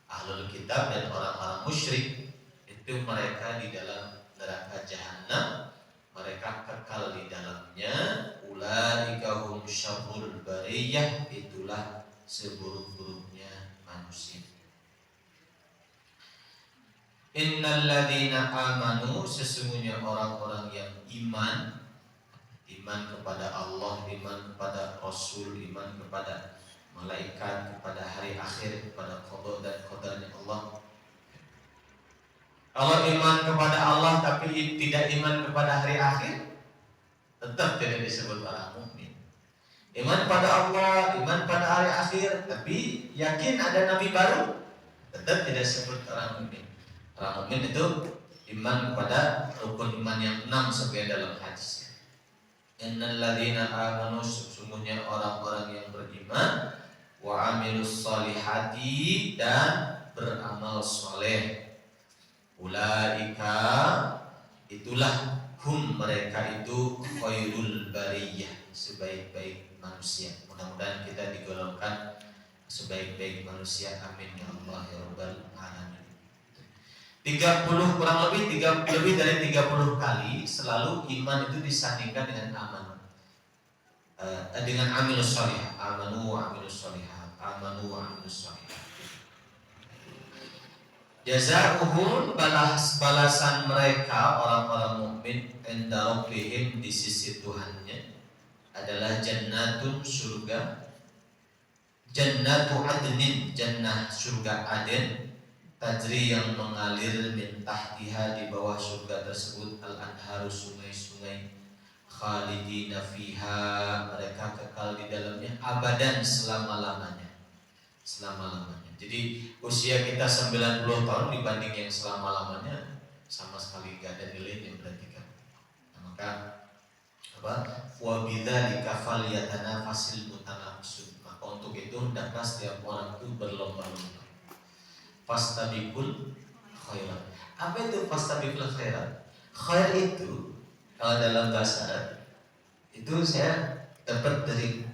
S1: ahlul kitab dan orang-orang musyrik, itu mereka di dalam neraka jahanam, mereka kekal di dalamnya. Ulaika hum syarrul bariyah, itulah seburuk-buruknya manusia. Innal ladzina amanu, sesungguhnya orang-orang yang iman kepada Allah, iman kepada Rasul, iman kepada malaikat, kepada hari akhir, kepada qada dan qadarnya Allah. Kalau iman kepada Allah tapi tidak iman kepada hari akhir, tetap tidak disebut orang mukmin. Iman pada Allah, iman pada hari akhir, tapi yakin ada nabi baru, tetap tidak disebut orang mukmin. Orang mukmin itu iman kepada rukun iman yang 6 sesuai dalam hadis. Innal ladzina amanu, sesungguhnya orang-orang yang beriman, wa amilus solihati, dan beramal soleh. Ulaika, itulah hum, mereka itu khairul bariyah, sebaik-baik manusia. Mudah-mudahan kita digolongkan sebaik-baik manusia. Amin ya Allah ya rabbal alamin. 30 kurang lebih dari 30 kali selalu iman itu disandingkan dengan aman, dengan amilus sholihah, amanu wa amilus sholihah, amanu wa amilus sholihah. Jazaohum, balasan mereka orang-orang mukmin, inda rabbihim, di sisi Tuhannya, adalah jannatun, surga, jannatu adnin, jannah surga Aden, tajri yang mengalir, min tahtiha, di bawah surga tersebut, al-anharu, sungai-sungai, khalidina fiha, mereka kekal di dalamnya, abadan, selama-lamanya. Jadi usia kita 90 tahun dibanding yang selama-lamanya sama sekali gak ada nilainya, berarti kan. Nah, maka wa bidzalika falyatanafasil mutanafisun, maka untuk itu hendaklah setiap orang itu berlomba-lomba. Fastabiqul khairat. Apa itu fastabiqul khairat? Khair itu kalau dalam bahasa Arab itu saya dapat dari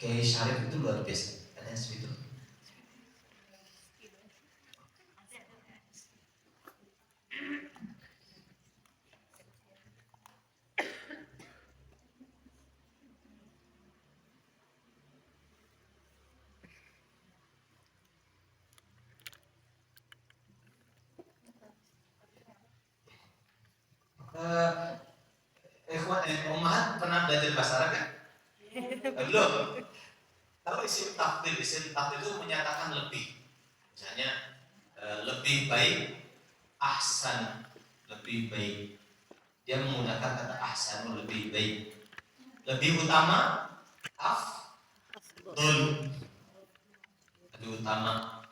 S1: Kiai Syarif, itu luar biasa. Ada seperti itu. Umat pernah belajar bahasa Arab kan? Belum. Kalau isim tafdil itu menyatakan lebih. Misalnya lebih baik, ahsan, lebih baik. Dia menggunakan kata ahsan, lebih baik. Lebih utama, afdol. Lebih utama.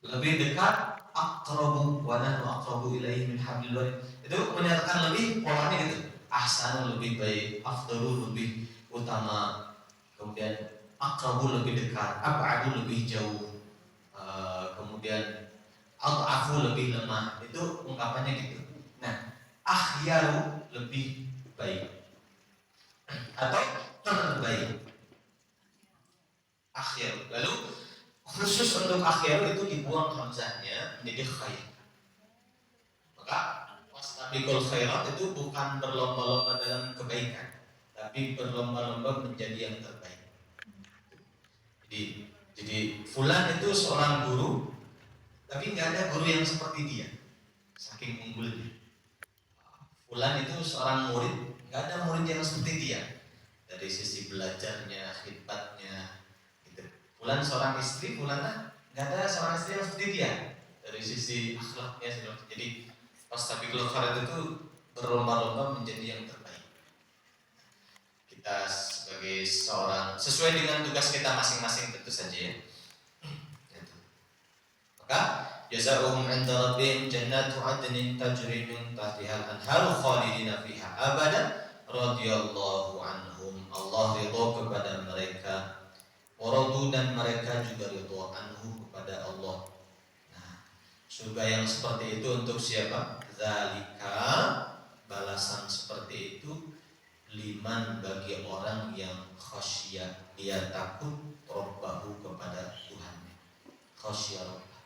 S1: Lebih dekat, aqrabu, wa nahnu aqrabu ilaihi min hablil warid. Itu menyatakan lebih, polanya gitu. Ahsanu lebih baik, afdalu lebih utama, kemudian aqrabu lebih dekat, ab'adu lebih jauh, kemudian ad'afu lebih lemah. Itu ungkapannya gitu. Nah, akhyaru lebih baik atau terbaik. Akhir. Lalu khusus untuk akhir itu dibuang hamzahnya menjadi khair. Maka wastabiqul khairat itu bukan berlomba-lomba dalam kebaikan, tapi berlomba-lomba menjadi yang terbaik. Jadi fulan itu seorang guru, tapi nggak ada guru yang seperti dia. saking unggulnya. Fulan itu seorang murid, nggak ada murid yang seperti dia dari sisi belajarnya, khidmatnya. Gitu. Fulan seorang istri, Fulan nggak ada seorang istri yang seperti dia dari sisi akhlaknya. Jadi pas Tabiqul Farad itu berlomba-lomba menjadi yang terbaik. Kita sebagai seorang sesuai dengan tugas kita masing-masing tentu saja ya. Gitu. Maka jazaohum 'inda rabbihim jannatu 'adnin tajri min tahtiha al-anhar khalidina fiha abada radhiyallahu anhum. Allah ridha kepada mereka, waradu dan mereka juga ridha anhu kepada Allah. Nah, surga yang seperti itu untuk siapa? Zalika, balasan seperti itu liman bagi orang yang khasyah, dia takut rabbahu kepada Tuhannya. Khasyah rabbah.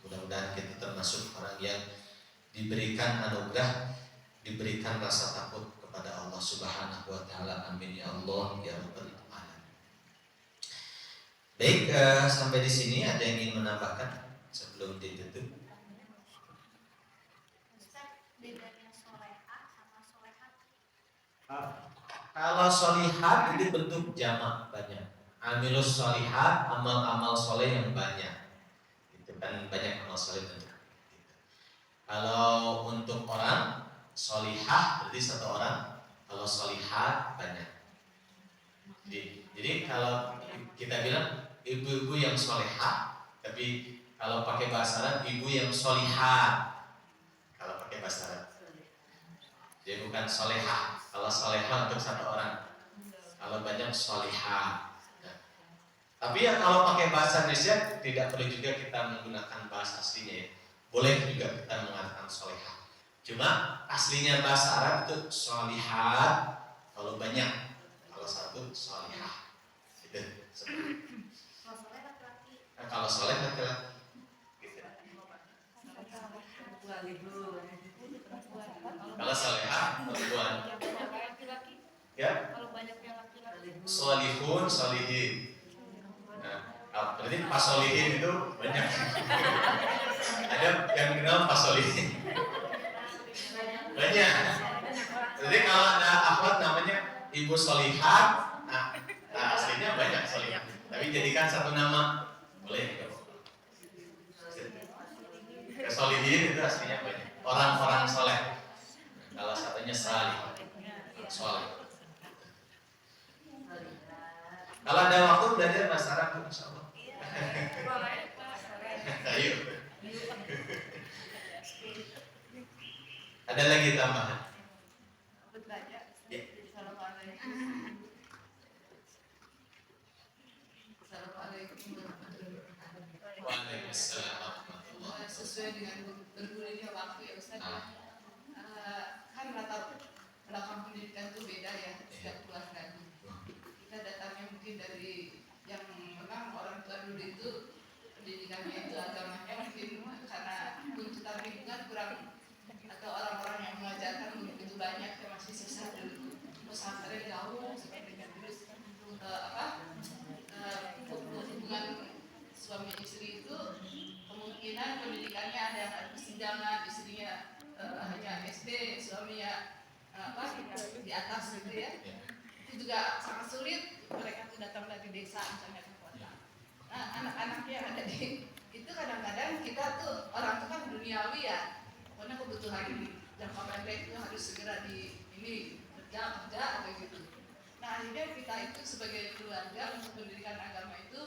S1: Mudah-mudahan kita termasuk orang yang diberikan anugerah, diberikan rasa takut kepada Allah Subhanahu wa taala. Amin ya Allah ya rabbal alamin. Baik, sampai di sini ada yang ingin menambahkan sebelum ditutup?
S2: Bedanya solehah sama solehat.
S1: Kalau solihat itu bentuk jamak banyak. Amilus solihat, amal-amal soleh yang banyak. Itu kan banyak amal soleh bentuk. Kalau untuk orang solihah berarti satu orang. Kalau solihat banyak. Jadi kalau kita bilang ibu-ibu yang solihah, tapi kalau pakai bahasa Arab ibu yang solihah. Kalau pakai bahasa Arab, dia bukan solehah. Kalau solehah untuk satu orang, kalau banyak solihah. Nah, tapi ya kalau pakai bahasa Indonesia tidak perlu juga kita menggunakan bahasa aslinya ya. Boleh juga kita mengatakan solehah. Cuma aslinya bahasa Arab itu solihat kalau banyak, kalau satu solihah. Gitu.
S2: Kalau soleh laki-laki.
S1: Nah, kalau soleh laki-laki. Gitu. Kalau solehah perempuan. Ya.
S2: Kalau banyaknya laki-laki.
S1: Solihun, solihin. Nah, berarti pas solihin itu banyak. Ada yang kenal pas solihin. Banyak. Jadi kalau ada akhwat namanya ibu solihat, nah aslinya banyak solihat. Tapi jadikan satu nama, boleh. Kesolihin itu aslinya banyak. Orang-orang soleh. Kalau satunya salih, soleh. Kalau ada waktu belajar bahasa Arab, insya Allah. Ayo. Ada lagi tambahan? Ya. Waalaikumsalam warahmatullahi wabarakatuh.
S3: Sesuai dengan bergulirnya waktu ya Ustaz. Kan latar belakang pendidikan itu beda ya setiap keluarga. Kita datangnya mungkin dari yang memang orang tua dulu itu pendidikannya itu agamanya mungkin karena tuntutan lingkungan kurang, atau orang-orang yang mengajarkan begitu banyak yang masih sesat dulu, pesantren jauh seperti itu. Terus hubungan suami istri itu kemungkinan pendidikannya ada yang ada persidangan, istrinya hanya SD, suaminya di atas gitu ya. Itu juga sangat sulit. Mereka tuh datang dari desa misalnya ke kota. Nah, anak-anak yang ada di itu kadang-kadang kita tuh orang tuh kan duniawi ya. Pokoknya kebutuhan jangka pendek itu harus segera kerja atau gitu. Nah, akhirnya kita itu sebagai keluarga untuk pendidikan agama itu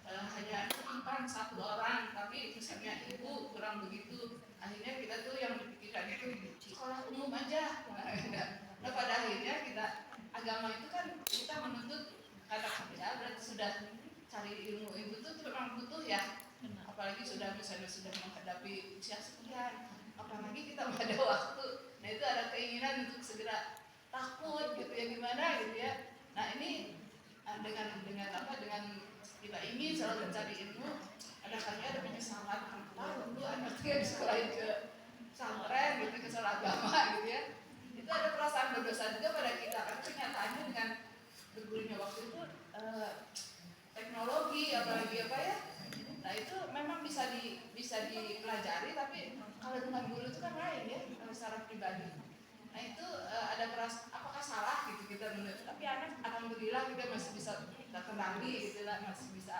S3: hanya menyimpan satu orang, tapi misalnya ibu kurang begitu. Akhirnya kita tuh yang dipikirkan itu sekolah umum aja. Nah, pada akhirnya kita agama itu kan kita menuntut karena ya berarti sudah cari ilmu itu tuh memang butuh ya, apalagi misalnya sudah menghadapi usia sekian, apalagi kita nggak ada waktu. Nah itu ada keinginan untuk segera takut gitu ya gimana gitu ya. Nah ini dengan kita ingin selalu mencari ilmu, ada kalanya ada penyesalan dulu anaknya disekolahin ke pesantren gitu, ke sekolah agama gitu ya. Itu ada perasaan berdosa juga pada kita, kan kenyataannya dengan bergulirnya waktu itu teknologi apalagi apa ya. Nah itu memang bisa dipelajari, tapi kalau dengan guru apakah salah gitu kita menurut, tapi anak alhamdulillah kita masih bisa kita kenali gitu lah, masih bisa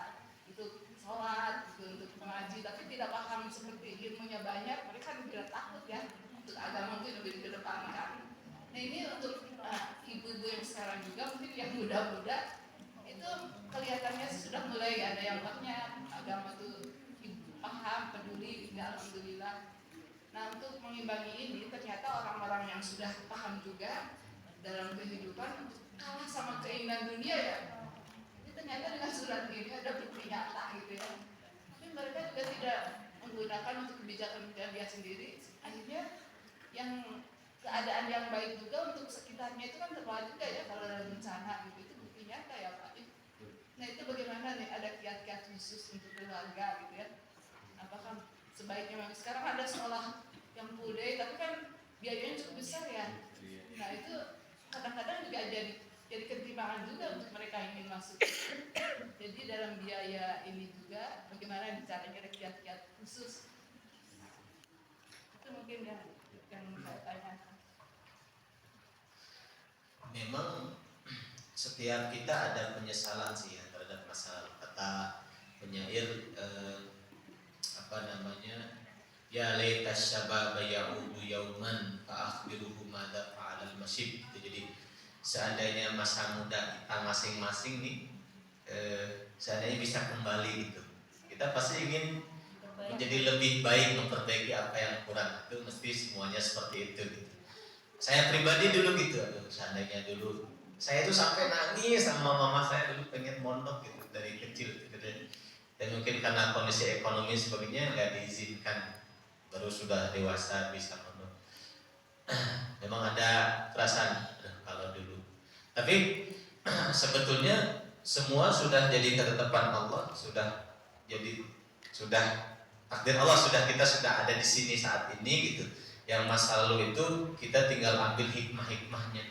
S3: itu sholat gitu, untuk mengaji, tapi tidak paham seperti ilmunya banyak, mereka tidak takut ya untuk agama itu lebih dikedepankan. Nah ini untuk ibu-ibu yang sekarang juga mungkin yang muda-muda itu kelihatannya sudah mulai ada yang banyak agama itu paham, peduli, ya alhamdulillah. Nah untuk mengimbangi ini ternyata orang-orang yang sudah paham juga dalam kehidupan kalah sama keinginan dunia ya. Ini ternyata dengan surat ini ada bukti nyata gitu ya. Tapi mereka juga tidak menggunakan untuk kebijakan dia sendiri. Akhirnya yang keadaan yang baik juga untuk sekitarnya itu kan terbawa juga ya kalau ada bencana gitu, itu bukti nyata ya Pak. Nah itu bagaimana nih, ada kiat-kiat khusus untuk keluarga gitu ya? Apakah sebaiknya memang sekarang ada sekolah yang full day tapi kan biayanya cukup besar ya. Nah itu kadang-kadang juga jadi ketimpangan juga untuk mereka yang ingin masuk. Jadi dalam biaya ini juga bagaimana caranya ada kiat-kiat khusus. Itu mungkin yang saya tanyakan.
S1: Memang setiap kita ada penyesalan sih ya terhadap masalah. Kata penyair ya laitas syababa ya'udu yauman fa akhbiruhu madza fa'alal masyib. Jadi seandainya masa muda kita masing-masing nih seandainya bisa kembali gitu, kita pasti ingin menjadi lebih baik, memperbaiki apa yang kurang. Itu mesti semuanya seperti itu gitu. Saya pribadi dulu gitu, seandainya dulu saya itu sampai nangis sama mama saya dulu pengen mondok gitu dari kecil gitu. Dan mungkin karena kondisi ekonomi sebagainya nggak diizinkan, baru sudah dewasa bisa mondok. Memang ada perasaan kalau dulu. Tapi sebetulnya semua sudah jadi ketetapan Allah, sudah takdir Allah, kita sudah ada di sini saat ini gitu. Yang masa lalu itu kita tinggal ambil hikmah-hikmahnya.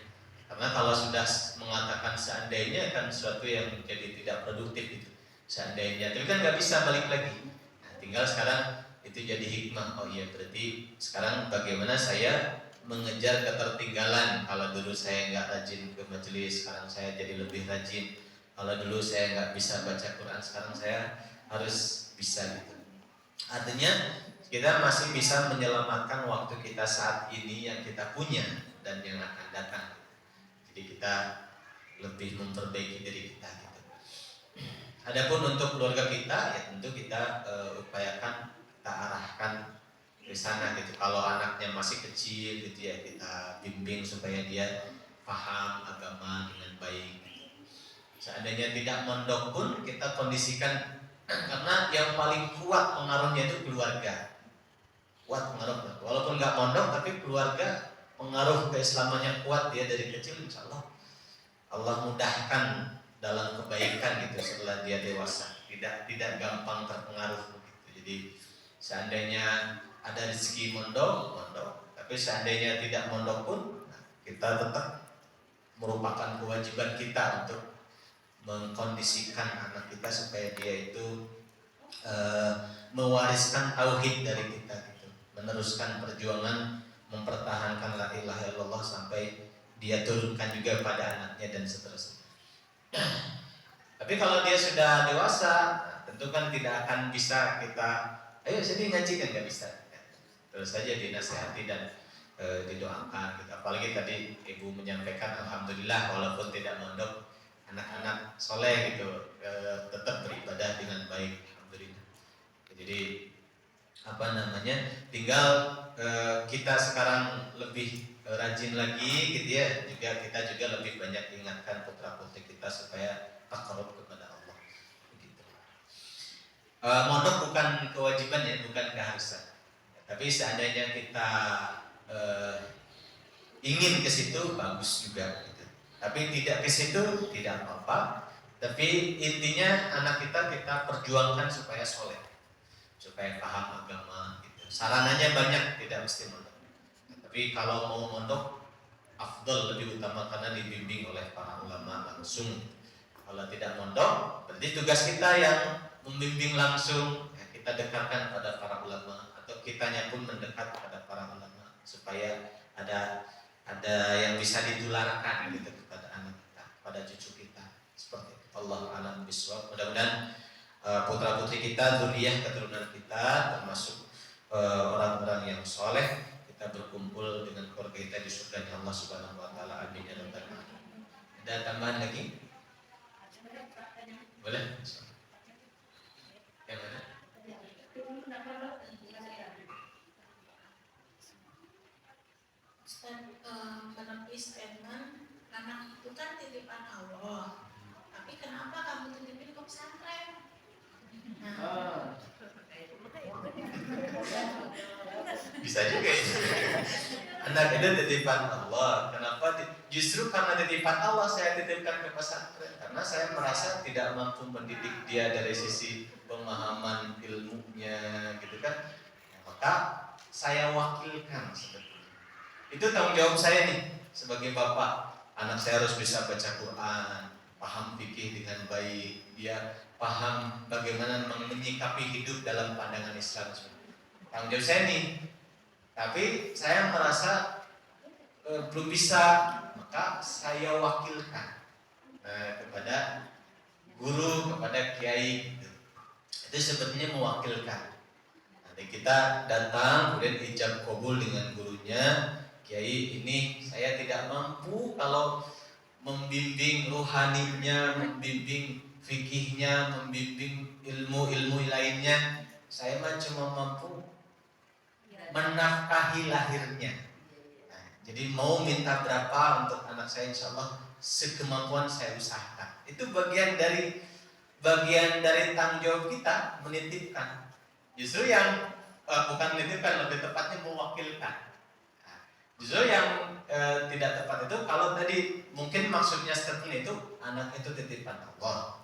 S1: Karena kalau sudah mengatakan seandainya kan sesuatu yang jadi tidak produktif gitu. Seandainya, tapi kan nggak bisa balik lagi. Nah, tinggal sekarang itu jadi hikmah. Oh iya, berarti sekarang bagaimana saya mengejar ketertinggalan. Kalau dulu saya nggak rajin ke majelis, sekarang saya jadi lebih rajin. Kalau dulu saya nggak bisa baca Quran, sekarang saya harus bisa gitu. Artinya kita masih bisa menyelamatkan waktu kita saat ini yang kita punya dan yang akan datang. Jadi kita lebih memperbaiki diri kita gitu. Adapun untuk keluarga kita ya tentu kita upayakan, kita arahkan ke sana gitu. Kalau anaknya masih kecil gitu ya kita bimbing supaya dia paham agama dengan baik. Seandainya tidak mondok pun kita kondisikan karena yang paling kuat pengaruhnya itu keluarga. Kuat pengaruh. Walaupun nggak mondok tapi keluarga pengaruh keislamannya kuat, dia dari kecil insya Allah Allah mudahkan dalam kebaikan gitu setelah dia dewasa, tidak gampang terpengaruh begitu. Jadi seandainya ada rezeki mondok, tapi seandainya tidak mondok pun kita tetap merupakan kewajiban kita untuk mengkondisikan anak kita supaya dia itu mewariskan tauhid dari kita gitu, meneruskan perjuangan mempertahankan la ilaha illallah sampai dia turunkan juga pada anaknya dan seterusnya. Tapi kalau dia sudah dewasa, tentu kan tidak akan bisa kita, ayo sini ngaji kan nggak bisa. Terus saja dinasihati dan didoakan. Gitu. Apalagi tadi ibu menyampaikan, alhamdulillah walaupun tidak mondok, anak-anak soleh gitu tetap beribadah dengan baik, alhamdulillah. Jadi tinggal kita sekarang lebih rajin lagi gitu ya, kita juga lebih banyak ingatkan putra-putri kita supaya takarub kepada Allah begitu. Mondok bukan kewajiban ya, bukan keharusan. Tapi seandainya kita ingin ke situ bagus juga gitu. Tapi tidak ke situ tidak apa-apa. Tapi intinya anak kita perjuangkan supaya soleh, supaya paham agama gitu. Sarananya banyak, tidak mesti mondok. Tapi kalau mau mondok, afdal lebih utama karena dibimbing oleh para ulama langsung. Kalau tidak mondok, berarti tugas kita yang membimbing langsung. Ya, kita dekatkan pada para ulama atau kitanya pun mendekat pada para ulama supaya ada ada yang bisa ditularkan gitu kepada anak kita, pada cucu kita. Seperti itu. Allah alam biswab. Mudah-mudahan putra putri kita, zuriyah keturunan kita termasuk orang-orang yang soleh, kita berkumpul dengan keluarga kita di surga Allah Subhanahu wa taala. Amin ya rabbal alamin. Ada tambahan lagi? Boleh? Yang mana?
S4: Menepi statement anak itu kan titipan Allah, tapi kenapa kamu titipin ke pesantren?
S1: Bisa juga ya. Anak itu titipan Allah. Kenapa? Justru karena titipan Allah saya titipkan ke pesantren, karena saya merasa tidak mampu mendidik dia dari sisi pemahaman ilmunya, gitu kan. Maka saya wakilkan sebetulnya. Itu tanggung jawab saya nih sebagai bapak. Anak saya harus bisa baca Quran, paham fikih dengan baik, dia paham bagaimana menyikapi hidup dalam pandangan Islam. Tanggung jawab saya nih. Tapi saya merasa belum bisa, maka saya wakilkan kepada guru, kepada kiai. Gitu. Itu sebetulnya mewakilkan. Nanti kita datang, kemudian ijab kabul dengan gurunya. Kiai, ini saya tidak mampu kalau membimbing ruhaninya, membimbing fikihnya, membimbing ilmu-ilmu lainnya. Saya mah cuma mampu menafkahi lahirnya. Nah, jadi mau minta berapa untuk anak saya, insya Allah sekemampuan saya usahakan. Itu bagian dari tanggung jawab kita, menitipkan. Justru yang bukan menitipkan, lebih tepatnya mewakilkan. Justru yang tidak tepat itu kalau tadi mungkin maksudnya statement itu anak itu titipan Allah.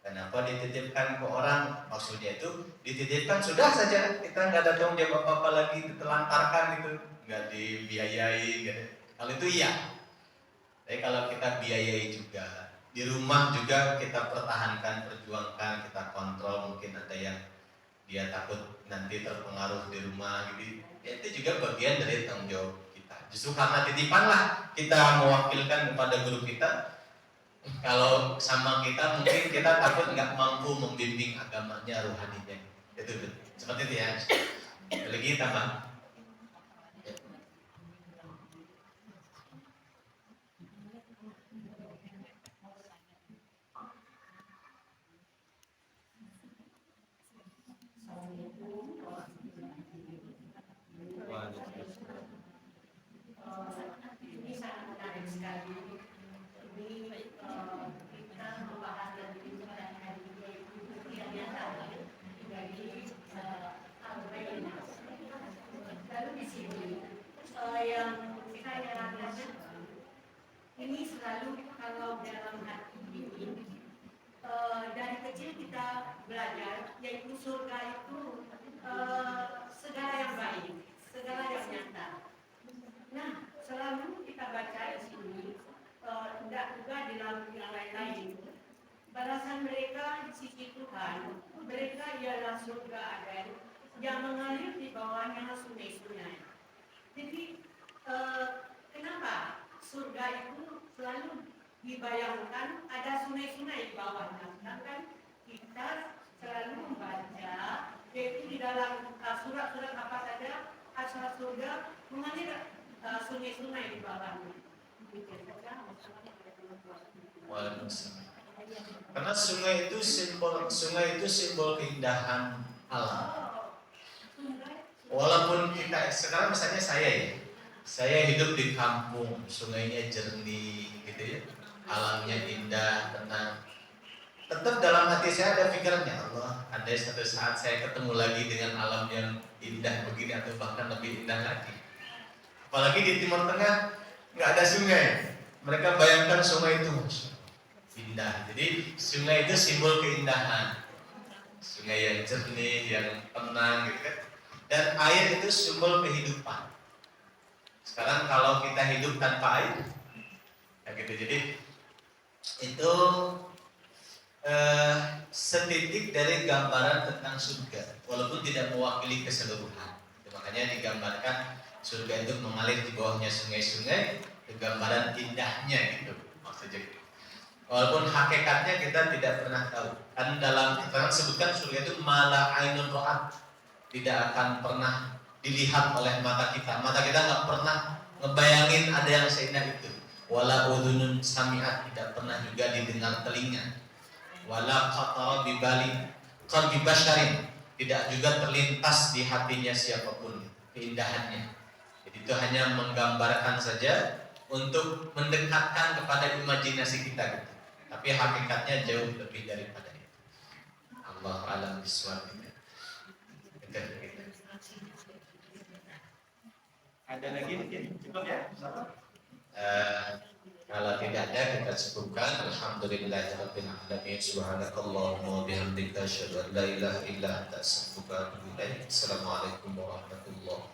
S1: Kenapa dititipkan ke orang? Maksudnya itu dititipkan sudah saja, kita nggak ada tanggung jawab apa-apa lagi, ditelantarkan itu, nggak dibiayai gitu. Kalau itu iya. Tapi kalau kita biayai juga, di rumah juga kita pertahankan, perjuangkan, kita kontrol. Mungkin ada yang dia takut nanti terpengaruh di rumah gitu. Ya, itu juga bagian dari tanggung jawab kita. Justru karena titipan lah kita mewakilkan kepada guru kita. Kalau sama kita mungkin kita takut nggak mampu membimbing agamanya, rohaninya. Itu seperti itu ya. Lagi tambah.
S5: Ini sangat menarik sekali. Ini kita membahas dari pada hari ini yang biasa dari Al-Bayyinah. Lalu di sini yang saya rasakan ini selalu kalau dalam hati ini dari kecil kita belajar yaitu surga itu segala yang baik, segala yang nyata. Nah, selalu kita baca di sini, tidak juga di dalam yang lain-lain. Balasan mereka di sisi Tuhan, mereka ialah surga Aden yang mengalir di bawahnya sungai-sungai. Jadi, kenapa surga itu selalu dibayangkan ada sungai-sungai di bawahnya? Sedangkan kita selalu membaca, yaitu di dalam surat-surat apa saja, asal surga mengalir sungai-sungai di bawahnya.
S1: Waalaikumsalam. Karena sungai itu simbol keindahan alam. Walaupun kita sekarang misalnya saya hidup di kampung, sungainya jernih, gitu ya, alamnya indah, tenang. Tetap dalam hati saya ada pikirannya, Allah, andai satu saat saya ketemu lagi dengan alam yang indah begini atau bahkan lebih indah lagi. Apalagi di Timur Tengah nggak ada sungai, mereka bayangkan sungai itu indah. Jadi sungai itu simbol keindahan, sungai yang jernih, yang tenang, gitu kan. Dan air itu simbol kehidupan. Sekarang kalau kita hidup tanpa air, ya gitu. Jadi itu setitik dari gambaran tentang surga, walaupun tidak mewakili keseluruhan. Makanya digambarkan Surga itu mengalir di bawahnya sungai-sungai, itu gambaran indahnya gitu maksudnya. Walaupun hakikatnya kita tidak pernah tahu. Kan dalam keterangan sebutkan surga itu mala ainun ra'at, tidak akan pernah dilihat oleh mata kita. Mata kita nggak pernah ngebayangin ada yang seindah itu. Wala udhunun sami'at, tidak pernah juga didengar telinga. Wala khatara bibali qalbi basyarin, tidak juga terlintas di hatinya siapapun keindahannya. Jadi itu hanya menggambarkan saja untuk mendekatkan kepada imajinasi kita gitu. Tapi hakikatnya jauh lebih daripada itu. Allah alam biswab.
S6: Ada lagi mungkin cukup ya?
S1: Kalau tidak ada kita cukupkan. Alhamdulillahirabbil alamin. Subhanakallahumma wa bihamdika asyhadu an la ilaha illa anta astaghfiruka wa atubu ilaik. Assalamualaikum warahmatullahi wabarakatuh.